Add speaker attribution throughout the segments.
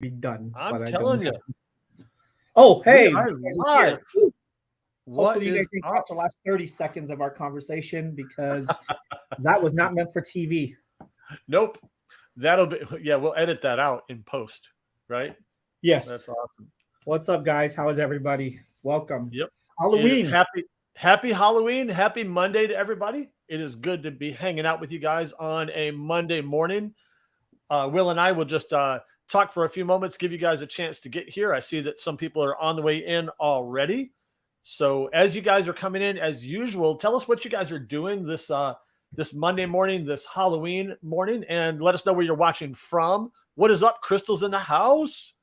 Speaker 1: be done.
Speaker 2: I'm
Speaker 1: but
Speaker 2: telling you.
Speaker 1: Oh, hey.
Speaker 2: We are live.
Speaker 1: Hopefully you guys didn't catch the last 30 seconds of our conversation because that was not meant for TV.
Speaker 2: Nope. That'll be, yeah, we'll edit that out in post, right?
Speaker 1: Yes.
Speaker 2: That's awesome.
Speaker 1: What's up, guys? How is everybody? Welcome.
Speaker 2: Yep.
Speaker 1: Halloween.
Speaker 2: Happy Halloween. Happy Monday to everybody. It is good to be hanging out with you guys on a Monday morning. Will and I will just talk for a few moments, give you guys a chance to get here. I see that some people are on the way in already. So as you guys are coming in, as usual, tell us what you guys are doing this Monday morning, this Halloween morning, and let us know where you're watching from. What is up? Crystal's in the house.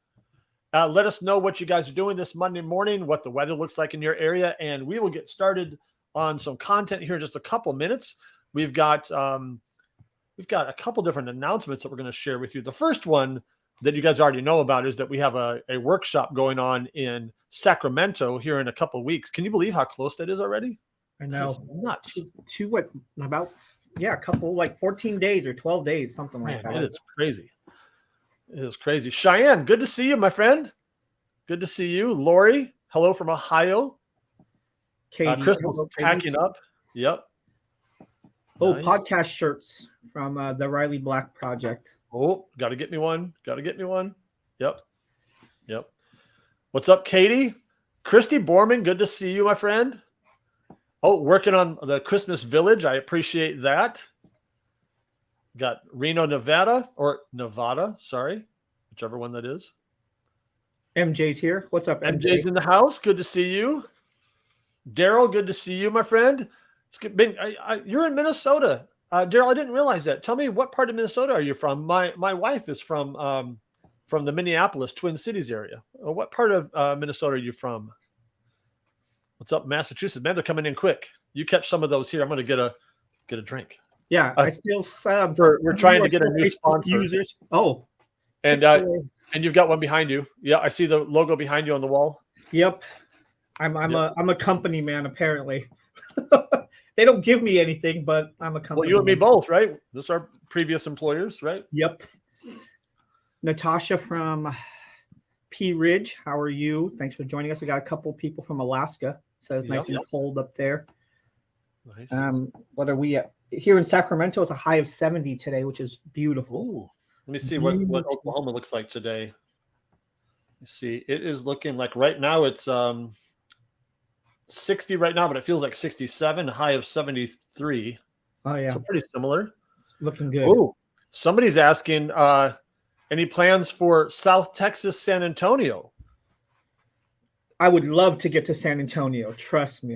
Speaker 2: Let us know what you guys are doing this Monday morning, what the weather looks like in your area, and we will get started on some content here in just a couple minutes. We've got a couple different announcements that we're going to share with you. The first one that you guys already know about is that we have a workshop going on in Sacramento here in a couple of weeks. Can you believe how close that is already?
Speaker 1: I know.
Speaker 2: It's nuts.
Speaker 1: A couple, like 14 days or 12 days, something like that.
Speaker 2: It is crazy. It is crazy. Cheyenne, good to see you, my friend. Good to see you. Lori, hello from Ohio.
Speaker 1: Katie,
Speaker 2: Crystal's packing up. Yep.
Speaker 1: Oh, nice. Podcast shirts from the Riley Black Project.
Speaker 2: Oh, got to get me one. Yep. What's up, Katie? Christy Borman, good to see you, my friend. Oh, working on the Christmas Village. I appreciate that. Got Reno, Nevada, sorry, whichever one that is.
Speaker 1: MJ's here. What's up, MJ?
Speaker 2: MJ's in the house. Good to see you. Daryl, good to see you, my friend. It's good. You're in Minnesota. Daryl, I didn't realize that. Tell me, what part of Minnesota are you from? My wife is from the Minneapolis, Twin Cities area. What part of Minnesota are you from? What's up, Massachusetts? Man, they're coming in quick. You catch some of those here. I'm going to get a drink.
Speaker 1: Yeah, I still
Speaker 2: we're trying to get a new sponsor.
Speaker 1: Users. Oh,
Speaker 2: and you've got one behind you. Yeah, I see the logo behind you on the wall.
Speaker 1: Yep, I'm a company man apparently. They don't give me anything, but I'm a company.
Speaker 2: Well, you and me both, right? Those are previous employers, right?
Speaker 1: Yep. Natasha from P Ridge, how are you? Thanks for joining us. We got a couple people from Alaska, so it's nice and cold up there.
Speaker 2: Nice.
Speaker 1: What are we at? Here in Sacramento, it's a high of 70 today, which is beautiful.
Speaker 2: Ooh. Let me see what Oklahoma looks like today. Let's see. It is looking like right now it's 60 right now, but it feels like 67, high of 73.
Speaker 1: Oh, yeah.
Speaker 2: So pretty similar.
Speaker 1: It's looking good.
Speaker 2: Oh, somebody's asking, any plans for South Texas, San Antonio?
Speaker 1: I would love to get to San Antonio. Trust me.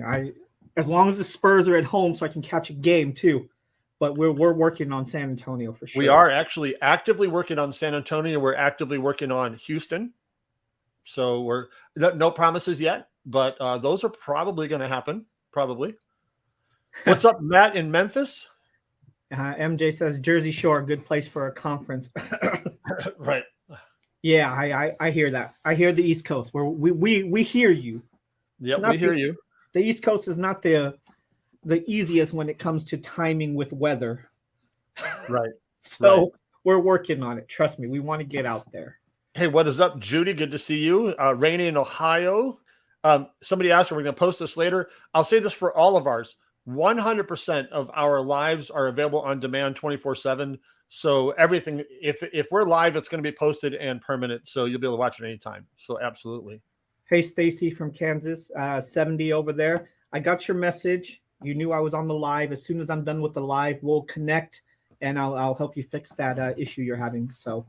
Speaker 1: As long as the Spurs are at home so I can catch a game too. But we're working on San Antonio for sure.
Speaker 2: We are actually actively working on San Antonio. We're actively working on Houston. So we're no promises yet, but those are probably going to happen. Probably. What's up, Matt in Memphis?
Speaker 1: MJ says Jersey Shore, good place for a conference.
Speaker 2: Right.
Speaker 1: Yeah, I hear that. I hear the East Coast. We hear you.
Speaker 2: Yep, we hear you.
Speaker 1: The East Coast is not the easiest when it comes to timing with weather.
Speaker 2: Right.
Speaker 1: So we're working on it. Trust me, we want to get out there.
Speaker 2: Hey, what is up, Judy? Good to see you. Rainy in Ohio. Somebody asked, we're going to post this later. I'll say this for all of ours. 100% of our lives are available on demand 24/7. So everything, if we're live, it's going to be posted and permanent. So you'll be able to watch it anytime. So absolutely.
Speaker 1: Hey, Stacy from Kansas, 70 over there. I got your message. You knew I was on the live. As soon as I'm done with the live, we'll connect and I'll help you fix that issue you're having. So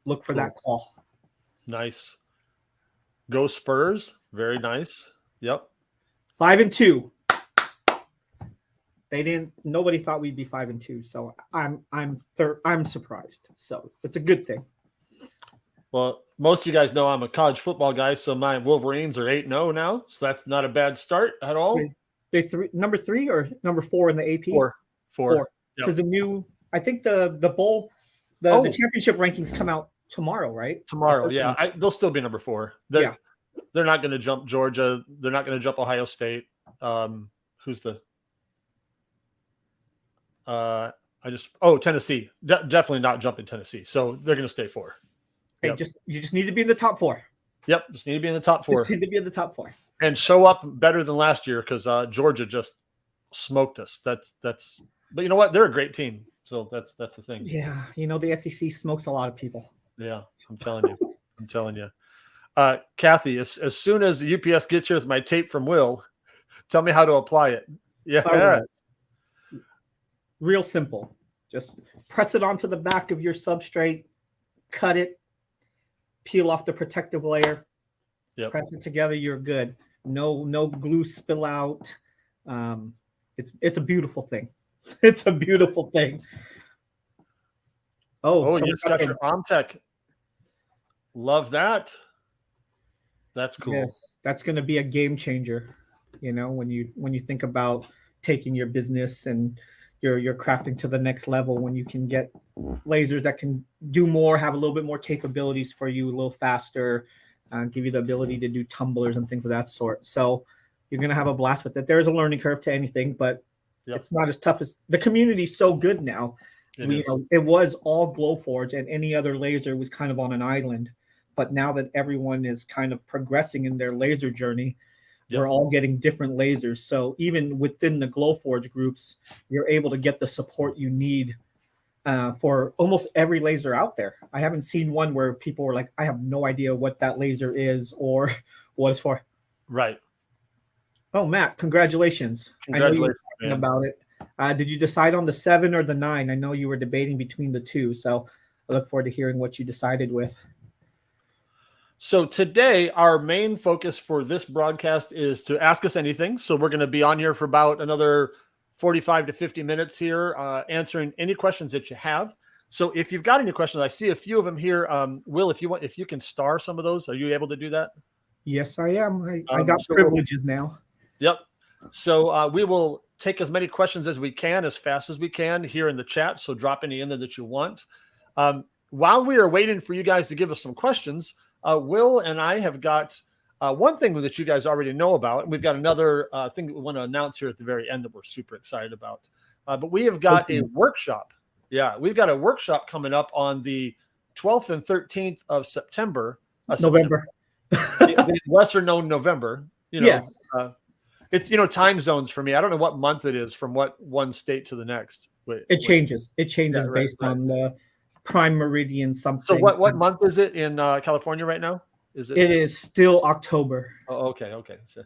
Speaker 1: look for that call.
Speaker 2: Nice. Go Spurs. Very nice. Yep.
Speaker 1: 5-2. Nobody thought we'd be 5-2. So I'm surprised. So it's a good thing.
Speaker 2: Well, most of you guys know I'm a college football guy, so my Wolverines are 8-0 now, so that's not a bad start at all.
Speaker 1: They number 3 or number 4 in the AP?
Speaker 2: 4.
Speaker 1: Because I think the bowl, the championship rankings come out tomorrow, right?
Speaker 2: Tomorrow, yeah. They'll still be number 4. They're not going to jump Georgia. They're not going to jump Ohio State. Who's the? Tennessee. Definitely not jumping Tennessee. So they're going to stay 4.
Speaker 1: Hey,
Speaker 2: Yep.
Speaker 1: you just need to be in the top four.
Speaker 2: Yep, just need to be in the top 4
Speaker 1: Just need to be in the top 4.
Speaker 2: and show up better than last year because Georgia just smoked us. But you know what? They're a great team, so that's the thing.
Speaker 1: Yeah, the SEC smokes a lot of people.
Speaker 2: Yeah, I'm telling you, I'm telling you. Kathy, as soon as UPS gets here with my tape from Will, tell me how to apply it. Yeah,
Speaker 1: Right. Real simple. Just press it onto the back of your substrate, cut it, peel off the protective layer,
Speaker 2: Yep.
Speaker 1: press it together. You're good. No glue spill out. It's a beautiful thing. It's a beautiful thing.
Speaker 2: Oh,
Speaker 1: someone
Speaker 2: yes, got your Omtech. Love that. That's cool.
Speaker 1: Yes, that's going to be a game changer. When you think about taking your business and your crafting to the next level, when you can get lasers that can do more, have a little bit more capabilities for you, a little faster, give you the ability to do tumblers and things of that sort. So you're going to have a blast with it. There's a learning curve to anything, but it's not as tough as the community's so good now. It was all Glowforge, and any other laser was kind of on an island. But now that everyone is kind of progressing in their laser journey, we're all getting different lasers. So even within the Glowforge groups, you're able to get the support you need for almost every laser out there. I haven't seen one where people were like, I have no idea what that laser is or what it's for.
Speaker 2: Right.
Speaker 1: Oh, Matt, congratulations. I know you were talking about it. Did you decide on the 7 or the 9? I know you were debating between the two, so I look forward to hearing what you decided with.
Speaker 2: So today, our main focus for this broadcast is to ask us anything. So we're going to be on here for about another 45 to 50 minutes here, answering any questions that you have. So if you've got any questions, I see a few of them here. Will, if you can star some of those, are you able to do that?
Speaker 1: Yes, I am. I got privileges now.
Speaker 2: Yep. So we will take as many questions as we can, as fast as we can here in the chat. So drop any in there that you want. While we are waiting for you guys to give us some questions, Will and I have got one thing that you guys already know about, and we've got another thing that we want to announce here at the very end that we're super excited about. But we have got a workshop. Yeah, we've got a workshop coming up on the 12th and 13th of September.
Speaker 1: November.
Speaker 2: The lesser known November.
Speaker 1: Yes.
Speaker 2: It's, time zones for me. I don't know what month it is from what one state to the next.
Speaker 1: It changes. It changes based on the prime meridian something.
Speaker 2: So what month is it in California right now?
Speaker 1: It is still October.
Speaker 2: Oh, okay. So,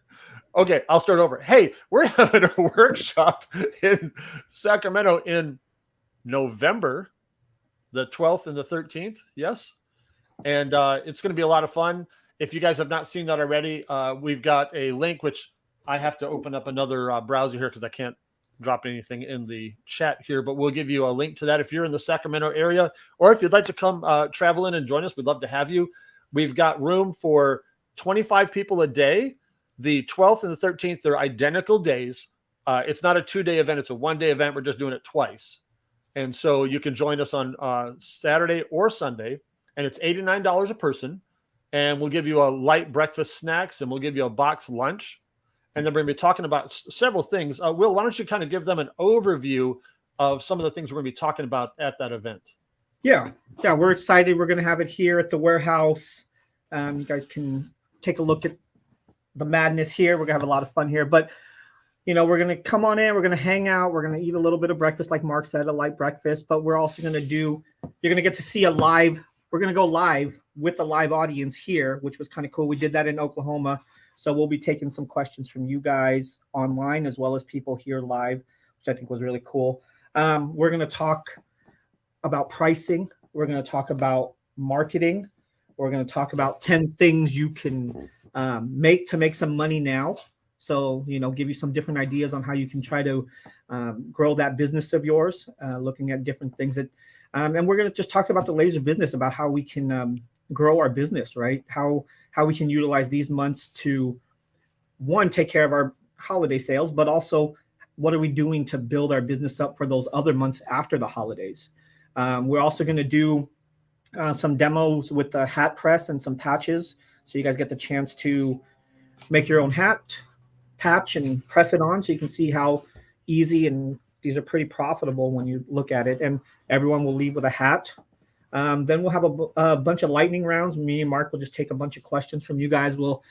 Speaker 2: okay, I'll start over. Hey, we're having a workshop in Sacramento in November, the 12th and the 13th. Yes. And it's going to be a lot of fun. If you guys have not seen that already, we've got a link, which I have to open up another browser here because I can't drop anything in the chat here, but we'll give you a link to that if you're in the Sacramento area, or if you'd like to come travel in and join us, we'd love to have you. We've got room for 25 people a day. The 12th and the 13th, they're identical days. It's not a 2-day event. It's a 1-day event. We're just doing it twice. And so you can join us on Saturday or Sunday, and it's $89 a person. And we'll give you a light breakfast snacks, and we'll give you a box lunch. And then we're going to be talking about several things. Will, why don't you kind of give them an overview of some of the things we're going to be talking about at that event?
Speaker 1: Yeah, we're excited. We're going to have it here at the warehouse. You guys can take a look at the madness here. We're going to have a lot of fun here. But, we're going to come on in. We're going to hang out. We're going to eat a little bit of breakfast, like Mark said, a light breakfast. But we're also going to you're going to get to see we're going to go live with a live audience here, which was kind of cool. We did that in Oklahoma. So we'll be taking some questions from you guys online as well as people here live, which I think was really cool. We're going to talk about pricing. We're going to talk about marketing. We're going to talk about 10 things you can make to make some money now. So, give you some different ideas on how you can try to grow that business of yours, looking at different things that, and we're going to just talk about the laser business, about how we can grow our business, right? How we can utilize these months to, one, take care of our holiday sales, but also what are we doing to build our business up for those other months after the holidays? We're also going to do some demos with the hat press and some patches. So you guys get the chance to make your own hat, patch, and press it on so you can see how easy, and these are pretty profitable when you look at it. And everyone will leave with a hat. Then we'll have a bunch of lightning rounds. Me and Mark will just take a bunch of questions from you guys. We'll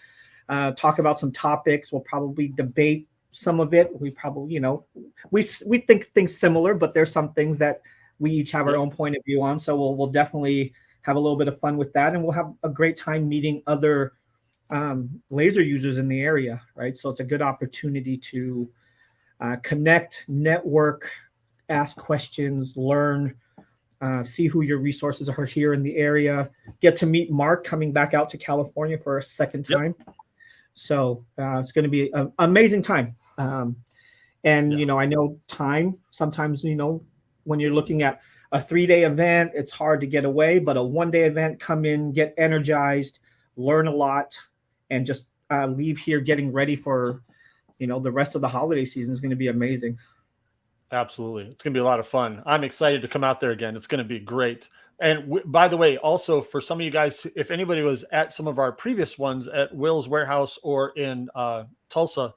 Speaker 1: talk about some topics. We'll probably debate some of it. We probably, we think things similar, but there's some things that we each have our own point of view on. So we'll definitely have a little bit of fun with that, and we'll have a great time meeting other laser users in the area, right? So it's a good opportunity to connect, network, ask questions, learn, see who your resources are here in the area, get to meet Mark coming back out to California for a second time. So it's going to be an amazing time. And, I know time sometimes, when you're looking at a 3-day event, it's hard to get away, but a 1-day event, come in, get energized, learn a lot, and just leave here getting ready for, the rest of the holiday season is going to be amazing.
Speaker 2: Absolutely. It's going to be a lot of fun. I'm excited to come out there again. It's going to be great. And by the way, also for some of you guys, if anybody was at some of our previous ones at Will's Warehouse or in Tulsa,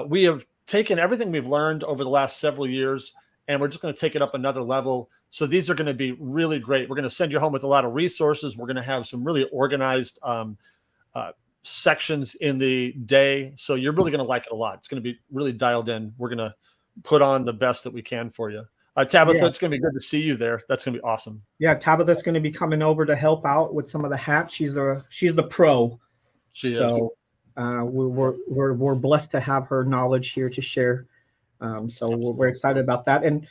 Speaker 2: we have taken everything we've learned over the last several years, and we're just going to take it up another level. So these are going to be really great. We're going to send you home with a lot of resources. We're going to have some really organized sections in the day. So you're really going to like it a lot. It's going to be really dialed in. We're going to put on the best that we can for you. Tabitha, It's going to be good to see you there. That's going to be awesome.
Speaker 1: Yeah, Tabitha's going to be coming over to help out with some of the hats. She's the pro.
Speaker 2: She is.
Speaker 1: We're blessed to have her knowledge here to share. So we're excited about that. And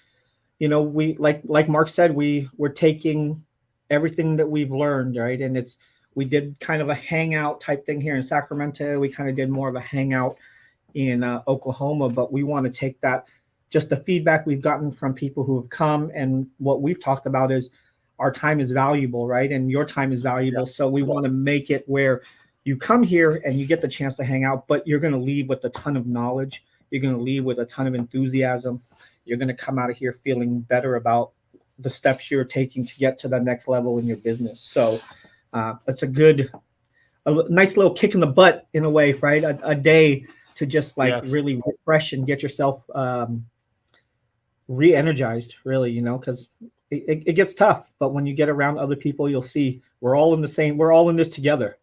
Speaker 1: we like Mark said, we're taking everything that we've learned, right? And we did kind of a hangout type thing here in Sacramento. We kind of did more of a hangout in Oklahoma, but we want to take that, just the feedback we've gotten from people who have come, and what we've talked about is our time is valuable, right? And your time is valuable. So we want to make it where you come here and you get the chance to hang out, but you're going to leave with a ton of knowledge. You're going to leave with a ton of enthusiasm. You're going to come out of here feeling better about the steps you're taking to get to the next level in your business. So it's a nice little kick in the butt in a way, right? A day to just really refresh and get yourself re-energized, really, because it gets tough. But when you get around other people, you'll see we're all in this together,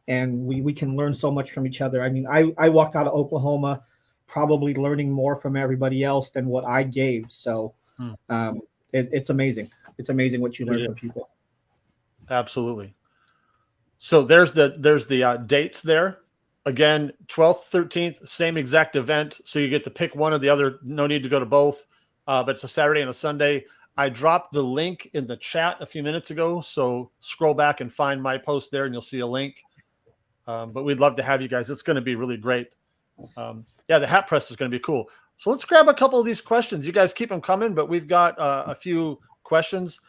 Speaker 1: and we can learn so much from each other. I mean, I walked out of Oklahoma probably learning more from everybody else than what I gave. So it's amazing. It's amazing what you learn from people.
Speaker 2: Absolutely. So there's the dates there. Again, 12th, 13th, same exact event. So you get to pick one or the other. No need to go to both. But it's a Saturday and a Sunday. I dropped the link in the chat a few minutes ago. So scroll back and find my post there, and you'll see a link. But we'd love to have you guys. It's going to be really great. The hat press is going to be cool. So let's grab a couple of these questions. You guys keep them coming, but we've got a few questions.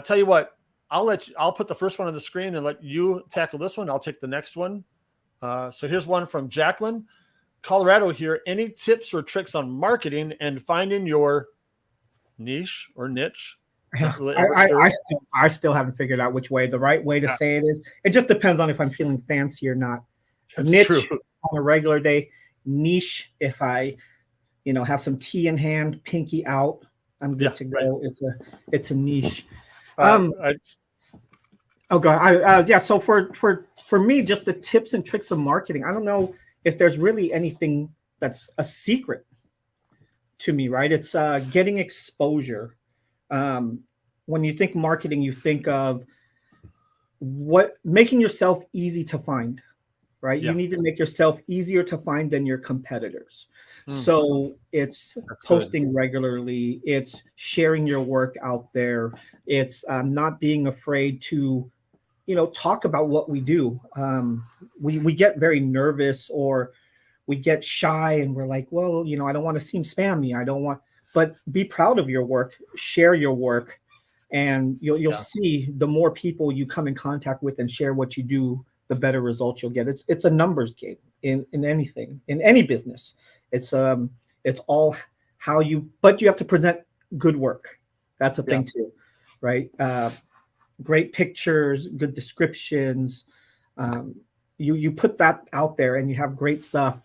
Speaker 2: Tell you what, I'll put the first one on the screen and let you tackle this one. I'll take the next one. So here's one from Jacqueline, Colorado here. Any tips or tricks on marketing and finding your niche or niche?
Speaker 1: I still haven't figured out which way the right way to say it is. It just depends on if I'm feeling fancy or not.
Speaker 2: That's
Speaker 1: niche
Speaker 2: true.
Speaker 1: On a regular day, niche if I have some tea in hand, pinky out, I'm good to go. Right. It's a niche. So for me, just the tips and tricks of marketing, I don't know if there's really anything that's a secret to me, right? It's getting exposure. When you think marketing, you think of making yourself easy to find, right? You need to make yourself easier to find than your competitors. So it's posting regularly, it's sharing your work out there, it's not being afraid to talk about what we do. We get very nervous, or we get shy, and we're like, well, I don't want to seem spammy. But be proud of your work, share your work, and you'll see the more people you come in contact with and share what you do, the better results you'll get. It's a numbers game in anything, in any business. It's all how but you have to present good work. That's a thing too, right? Great pictures, good descriptions. You put that out there and you have great stuff.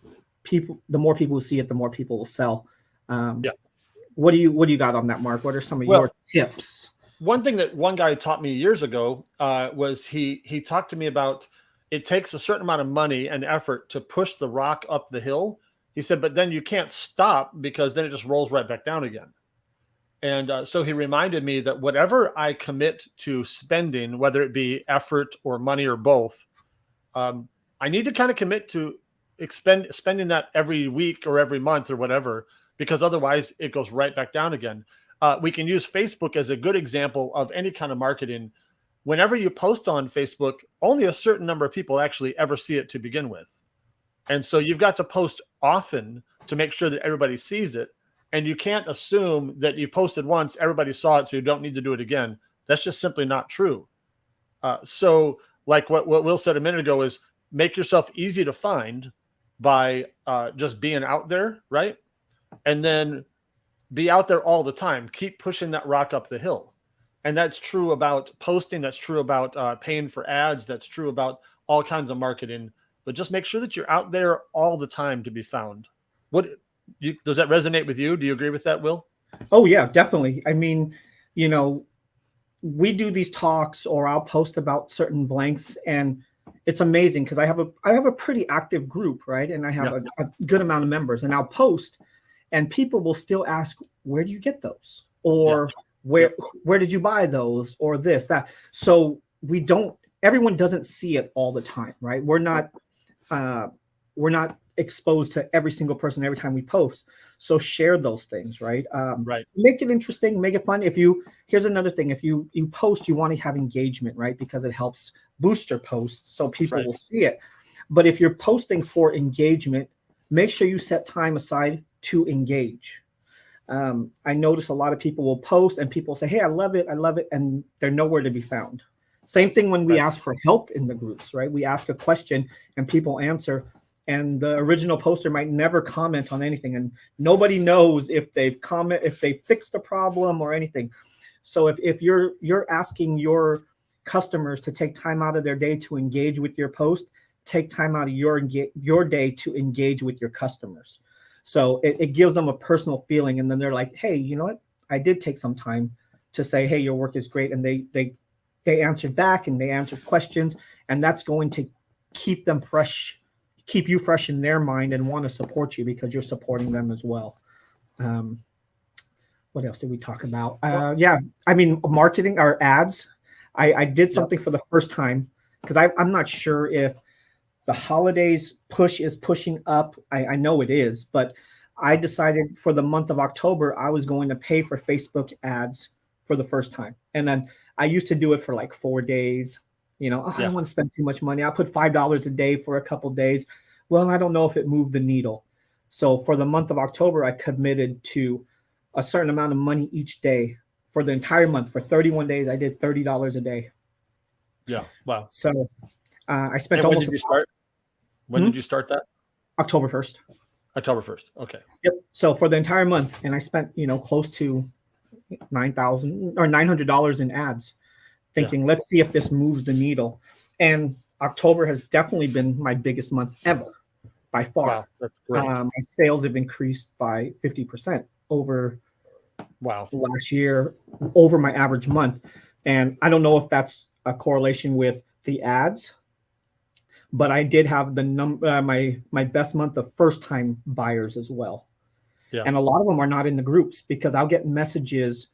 Speaker 1: The more people who see it, the more people will sell. What do you got on that, Mark? What are some of your tips?
Speaker 2: one thing that one guy taught me years ago was he talked to me about it takes a certain amount of money and effort to push the rock up the hill. He said, but then you can't stop because then it just rolls right back down again. And so he reminded me that whatever I commit to spending, whether it be effort or money or both, I need to kind of commit to spending that every week or every month or whatever, because otherwise it goes right back down again. We can use Facebook as a good example of any kind of marketing. Whenever you post on Facebook, only a certain number of people actually ever see it to begin with. And so you've got to post often to make sure that everybody sees it. And you can't assume that you posted once, everybody saw it, so you don't need to do it again. That's just simply not true. So like what Will said a minute ago is make yourself easy to find by just being out there, right? And then be out there all the time. Keep pushing that rock up the hill. And that's true about posting. That's true about paying for ads. That's true about all kinds of marketing. But just make sure that you're out there all the time to be found. Does that resonate with you? Do you agree with that, Will?
Speaker 1: Oh yeah, definitely. I mean, you know, we do these talks, or I'll post about certain blanks, and it's amazing because I have a pretty active group, right? And I have a good amount of members, and I'll post, and people will still ask, where do you get those? Or where did you buy those? Or this, that. So everyone doesn't see it all the time, right? We're not exposed to every single person every time we post. So share those things, right?
Speaker 2: Right.
Speaker 1: Make it interesting, make it fun. Here's another thing, if you post, you want to have engagement, right? Because it helps boost your posts so people will see it. But if you're posting for engagement, make sure you set time aside to engage. I notice a lot of people will post and people say, hey, I love it, and they're nowhere to be found. Same thing when we ask for help in the groups, right? We ask a question and people answer, and the original poster might never comment on anything, and nobody knows if they fixed a problem or anything. So if you're asking your customers to take time out of their day to engage with your post, take time out of your day to engage with your customers. So it gives them a personal feeling, and then they're like, hey, you know what? I did take some time to say, hey, your work is great, and they answered back and they answered questions, and that's going to keep them fresh. Keep you fresh in their mind and want to support you because you're supporting them as well. What else did we talk about? I mean, marketing or ads. I did something for the first time because I'm not sure if the holidays push is pushing up. I know it is, but I decided for the month of October, I was going to pay for Facebook ads for the first time. And then I used to do it for like 4 days. I don't want to spend too much money. I'll put $5 a day for a couple of days. Well, I don't know if it moved the needle. So for the month of October, I committed to a certain amount of money each day for the entire month. For 31 days, I did $30 a day.
Speaker 2: Yeah. Wow.
Speaker 1: So I spent
Speaker 2: and
Speaker 1: almost.
Speaker 2: When did you start? When did you start that?
Speaker 1: October 1st.
Speaker 2: October 1st. Okay.
Speaker 1: Yep. So for the entire month, and I spent, close to $9,000 or $900 in ads, thinking, let's see if this moves the needle. And October has definitely been my biggest month ever, by far.
Speaker 2: Wow, that's great.
Speaker 1: My sales have increased by 50% over last year, over my average month. And I don't know if that's a correlation with the ads, but I did have my best month of first-time buyers as well. Yeah. And a lot of them are not in the groups because I'll get messages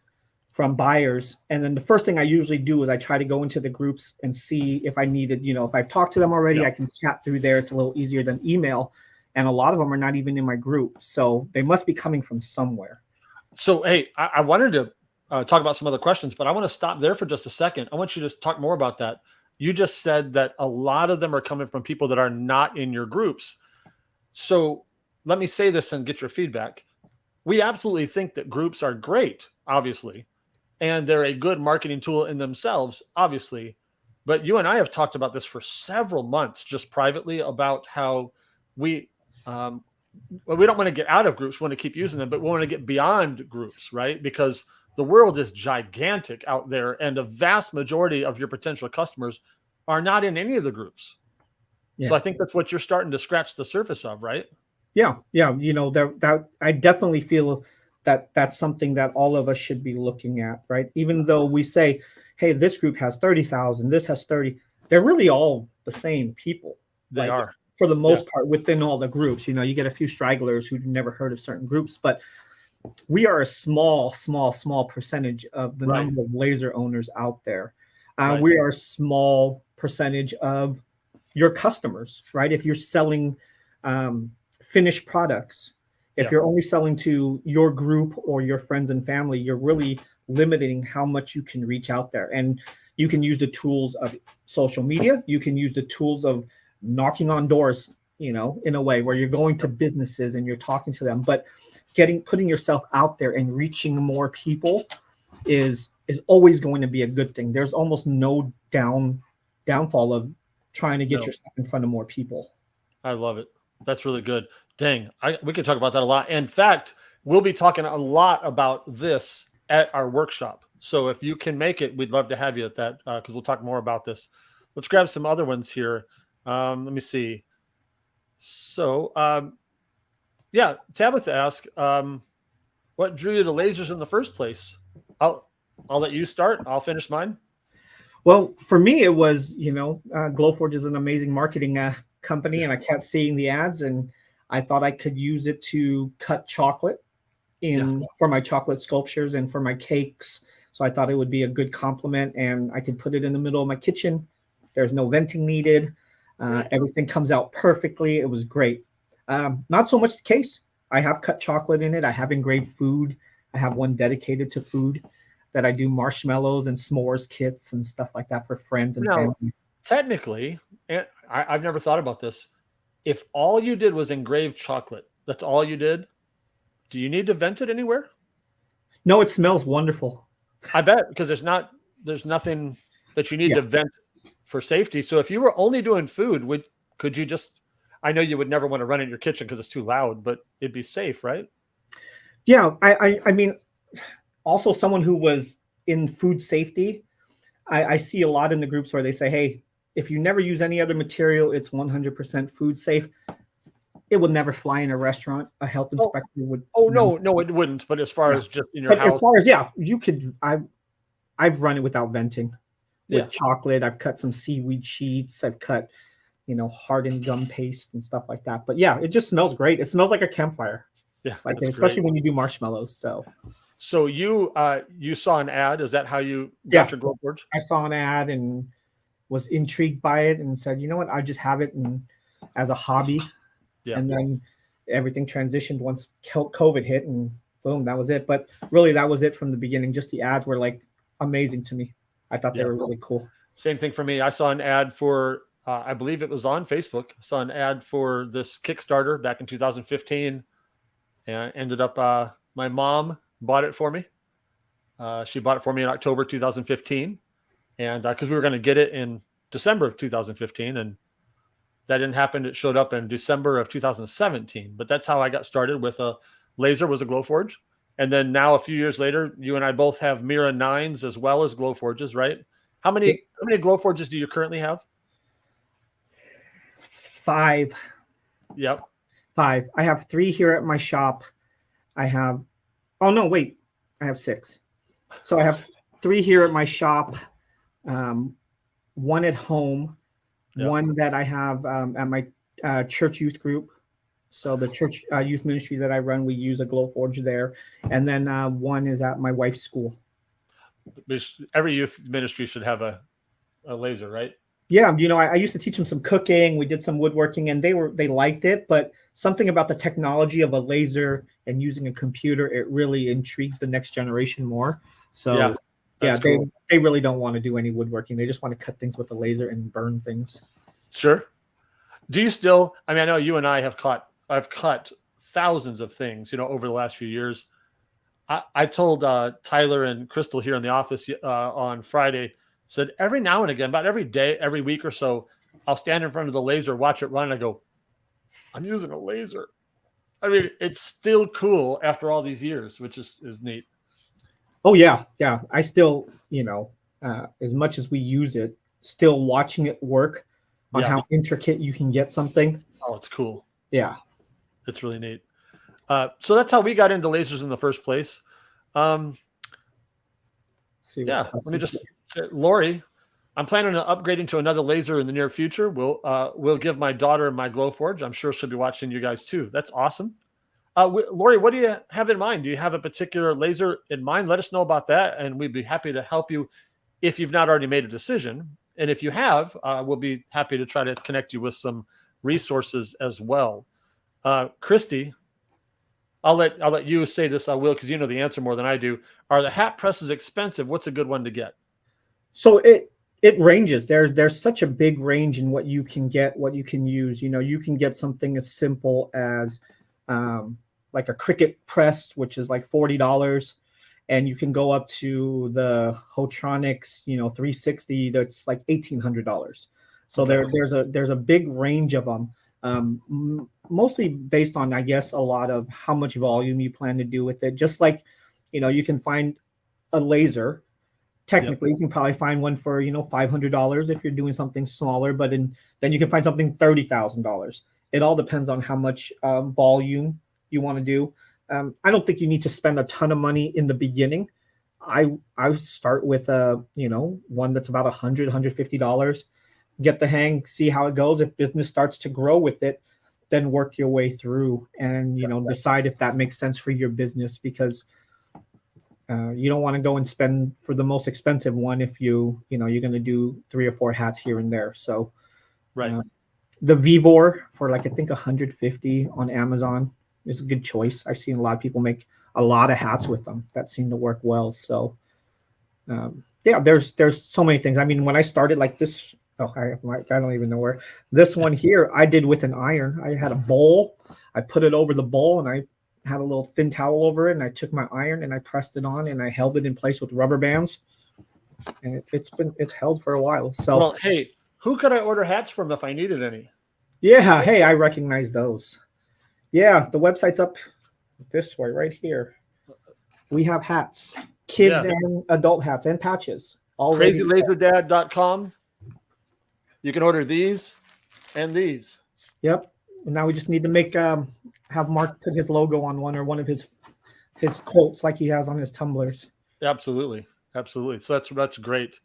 Speaker 1: from buyers. And then the first thing I usually do is I try to go into the groups and see if I needed, if I've talked to them already, I can chat through there. It's a little easier than email. And a lot of them are not even in my group. So they must be coming from somewhere.
Speaker 2: So, hey, I wanted to talk about some other questions, but I want to stop there for just a second. I want you to talk more about that. You just said that a lot of them are coming from people that are not in your groups. So let me say this and get your feedback. We absolutely think that groups are great, obviously. And they're a good marketing tool in themselves, obviously. But you and I have talked about this for several months, just privately, about how we don't want to get out of groups, we want to keep using them, but we want to get beyond groups, right? Because the world is gigantic out there, and a vast majority of your potential customers are not in any of the groups. Yeah. So I think that's what you're starting to scratch the surface of, right?
Speaker 1: Yeah. I definitely feel that's something that all of us should be looking at, right? Even though we say, hey, this group has 30,000, this has 30, they're really all the same people.
Speaker 2: They
Speaker 1: like,
Speaker 2: are.
Speaker 1: for the most part within all the groups. You get a few stragglers who've never heard of certain groups, but we are a small percentage of the number of laser owners out there. We are a small percentage of your customers, right? If you're selling finished products, if you're only selling to your group or your friends and family, you're really limiting how much you can reach out there. And you can use the tools of social media. You can use the tools of knocking on doors, in a way where you're going to businesses and you're talking to them. But putting yourself out there and reaching more people is always going to be a good thing. There's almost no downfall of trying to get yourself in front of more people.
Speaker 2: I love it. That's really good. Dang, we can talk about that a lot. In fact, we'll be talking a lot about this at our workshop. So if you can make it, we'd love to have you at that because we'll talk more about this. Let's grab some other ones here. Let me see. So, Tabitha asked, what drew you to lasers in the first place? I'll let you start. I'll finish mine.
Speaker 1: Well, for me, it was, Glowforge is an amazing marketing company, and I kept seeing the ads, and I thought I could use it to cut chocolate for my chocolate sculptures and for my cakes. So I thought it would be a good complement, and I could put it in the middle of my kitchen. There's no venting needed. Everything comes out perfectly. It was great. Not so much the case. I have cut chocolate in it. I have engraved food. I have one dedicated to food that I do marshmallows and s'mores kits and stuff like that for friends and family.
Speaker 2: Technically, and I've never thought about this. If all you did was engrave chocolate, that's all you did, do you need to vent it anywhere?
Speaker 1: No, it smells wonderful.
Speaker 2: I bet, because there's nothing that you need to vent for safety. So if you were only doing food, could you just, I know you would never want to run in your kitchen because it's too loud, but it'd be safe, right?
Speaker 1: Yeah. I mean, also someone who was in food safety, I see a lot in the groups where they say, hey, if you never use any other material, it's 100% food safe. It would never fly in a restaurant. A health inspector would.
Speaker 2: Oh, no, it wouldn't. But as far as just in your house.
Speaker 1: As far as, you could, I've run it without venting. With chocolate, I've cut some seaweed sheets. I've cut, hardened gum paste and stuff like that. But it just smells great. It smells like a campfire.
Speaker 2: Yeah,
Speaker 1: especially when you do marshmallows.
Speaker 2: So you saw an ad. Is that how you got your Glowforge?
Speaker 1: I saw an ad and was intrigued by it and said, you know what, I just have it as a hobby. Yeah. And then everything transitioned once COVID hit, and boom, that was it. But really, that was it from the beginning. Just the ads were like amazing to me. I thought they were really cool.
Speaker 2: Same thing for me. I saw an ad for, I believe it was on Facebook. I saw an ad for this Kickstarter back in 2015, and ended up my mom bought it for me. She bought it for me in October 2015, and because we were going to get it in December of 2015, and that didn't happen. It showed up in December of 2017. But that's how I got started with a laser, was a Glowforge. And then now a few years later, you and I both have Mira 9s as well as Glowforges, right? How many Glowforges do you currently have?
Speaker 1: 5.
Speaker 2: Yep.
Speaker 1: 5. I have 3 here at my shop. I have 6. So I have 3 here at my shop, 1 at home, 1 that I have at my church youth group. So the church youth ministry that I run, we use a Glowforge there. And then 1 is at my wife's school.
Speaker 2: Every youth ministry should have a laser, right?
Speaker 1: Yeah, I used to teach them some cooking. We did some woodworking, and they liked it. But something about the technology of a laser and using a computer, it really intrigues the next generation more. So cool. They really don't want to do any woodworking. They just want to cut things with a laser and burn things.
Speaker 2: Sure. Do you still? I mean, I know you and I I've cut thousands of things, over the last few years. I told Tyler and Crystal here in the office on Friday, said every now and again, about every day, every week or so, I'll stand in front of the laser, watch it run, and I go, I'm using a laser. I mean, it's still cool after all these years, which is neat.
Speaker 1: Oh, yeah. Yeah. I still, as much as we use it, still watching it work on how intricate you can get something.
Speaker 2: Oh, it's cool.
Speaker 1: Yeah.
Speaker 2: It's really neat. So that's how we got into lasers in the first place.
Speaker 1: See what
Speaker 2: Yeah, let me
Speaker 1: questions
Speaker 2: just
Speaker 1: you-
Speaker 2: say, Lori, I'm planning on upgrading to another laser in the near future. We'll give my daughter my Glowforge. I'm sure she'll be watching you guys too. That's awesome. Lori, what do you have in mind? Do you have a particular laser in mind? Let us know about that, and we'd be happy to help you if you've not already made a decision. And if you have, we'll be happy to try to connect you with some resources as well. Christy, I'll let you say this. I will, because you know the answer more than I do. Are the hat presses expensive? What's a good one to get?
Speaker 1: So it ranges. There's such a big range in what you can get, what you can use. You know, you can get something as simple as like a Cricut press, which is like $40, and you can go up to the Hotronics, 360. That's like $1,800. So
Speaker 2: Okay.
Speaker 1: there's a big range of them. Mostly based on, I guess, a lot of how much volume you plan to do with it. Just like, you can find a laser. Technically, you can probably find one for $500 if you're doing something smaller, but then you can find something $30,000. It all depends on how much volume you want to do. I don't think you need to spend a ton of money in the beginning. I would start with one that's about $150. Get the hang, see how it goes. If business starts to grow with it, then work your way through and decide if that makes sense for your business, because you don't want to go and spend for the most expensive one if you're going to do 3 or 4 hats here and there. So
Speaker 2: Right.
Speaker 1: The Vivor for I think $150 on Amazon is a good choice. I've seen a lot of people make a lot of hats with them that seem to work well. So yeah, there's so many things. I mean, when I started like this, I don't even know where this one here I did with an iron. I had a bowl. I put it over the bowl and I had a little thin towel over it, and I took my iron and I pressed it on and I held it in place with rubber bands, and it's held for a while. So
Speaker 2: Well, hey, who could I order hats from if I needed any?
Speaker 1: yeah, hey, I recognize those. Yeah, the website's up this way right here. We have hats, kids and adult hats and patches.
Speaker 2: CrazyLaserDad.com. You can order these and these.
Speaker 1: Yep. And now we just need to make have Mark put his logo on one, or one of his quotes like he has on his tumblers.
Speaker 2: Absolutely. So that's great.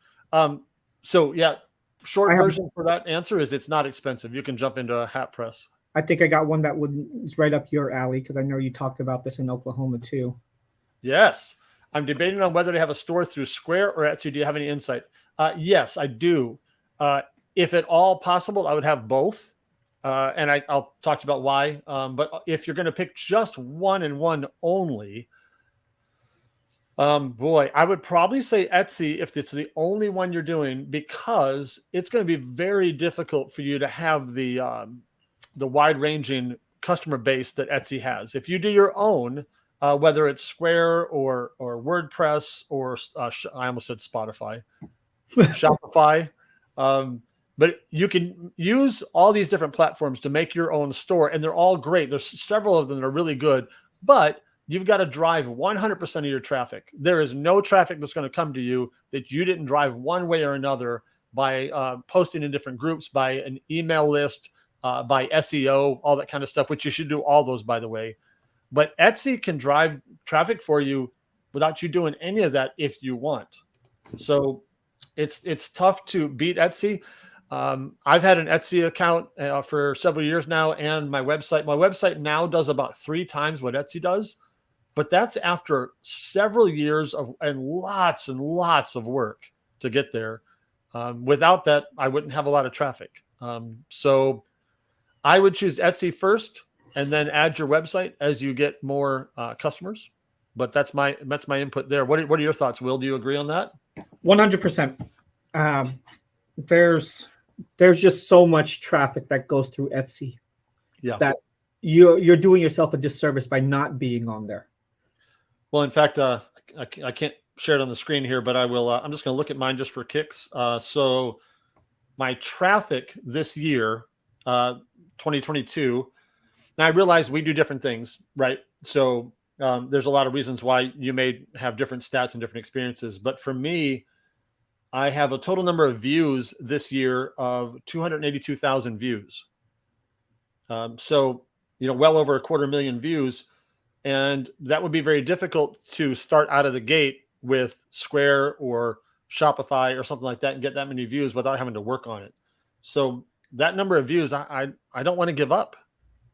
Speaker 2: So yeah, short version for that answer is it's not expensive. You can jump into a hat press.
Speaker 1: I think I got one that is right up your alley, because I know you talked about this in Oklahoma too.
Speaker 2: Yes. I'm debating on whether to have a store through Square or Etsy. Do you have any insight? Yes, I do. If at all possible, I would have both. And I'll talk about why. But if you're going to pick just one and one only, I would probably say Etsy if it's the only one you're doing, because it's going to be very difficult for you to have the wide-ranging customer base that Etsy has. If you do your own, whether it's Square or WordPress or I almost said Spotify, Shopify. But you can use all these different platforms to make your own store, and they're all great. There's several of them that are really good, but you've got to drive 100% of your traffic. There is no traffic that's going to come to you that you didn't drive one way or another by posting in different groups, by an email list, by SEO, all that kind of stuff, which you should do all those, by the way. But Etsy can drive traffic for you without you doing any of that if you want. So it's tough to beat Etsy. I've had an Etsy account for several years now, and my website now does about 3 times what Etsy does, but that's after several years and lots of work to get there. Without that, I wouldn't have a lot of traffic. So I would choose Etsy first, and then add your website as you get more customers. But that's my input there. What are your thoughts, Will? Do you agree on that?
Speaker 1: 100%. There's just so much traffic that goes through Etsy.
Speaker 2: Yeah.
Speaker 1: That you're doing yourself a disservice by not being on there.
Speaker 2: Well, in fact, I can't share it on the screen here, but I will. I'm just going to look at mine just for kicks. So my traffic this year, 2022. Now I realize we do different things, right? So there's a lot of reasons why you may have different stats and different experiences. But for me, I have a total number of views this year of 282,000 views. So, well over 250,000 views. And that would be very difficult to start out of the gate with Square or Shopify or something like that and get that many views without having to work on it. So that number of views, I don't want to give up.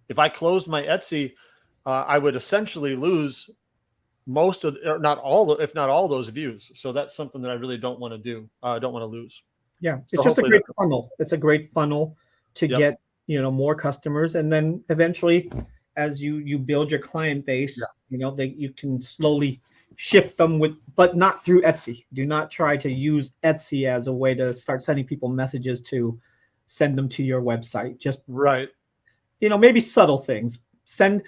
Speaker 2: If I closed my Etsy, I would essentially lose most of, or not all, if not all those views. So that's something that I really don't want to do. I don't want to lose.
Speaker 1: Yeah,
Speaker 2: So
Speaker 1: it's just a
Speaker 2: hopefully
Speaker 1: great funnel. It's a great funnel to
Speaker 2: Yep.
Speaker 1: get, more customers, and then eventually, as you build your client base, you can slowly shift them but not through Etsy. Do not try to use Etsy as a way to start sending people messages to send them to your website. Just
Speaker 2: Right.
Speaker 1: maybe subtle things. Send.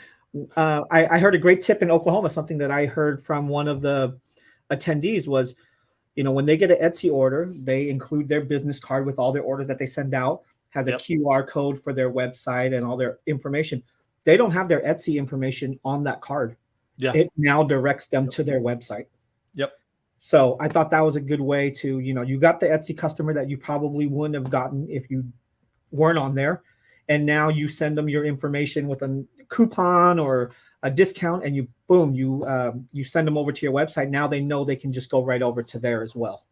Speaker 1: I heard a great tip in Oklahoma. Something that I heard from one of the attendees was, when they get an Etsy order, they include their business card with all their orders that they send out, has a
Speaker 2: Yep.
Speaker 1: QR code for their website and all their information. They don't have their Etsy information on that card.
Speaker 2: Yeah.
Speaker 1: It now directs them to their website.
Speaker 2: Yep.
Speaker 1: So I thought that was a good way to, you got the Etsy customer that you probably wouldn't have gotten if you weren't on there. And now you send them your information with a coupon or a discount, and you send them over to your website. Now they know they can just go right over to there as well.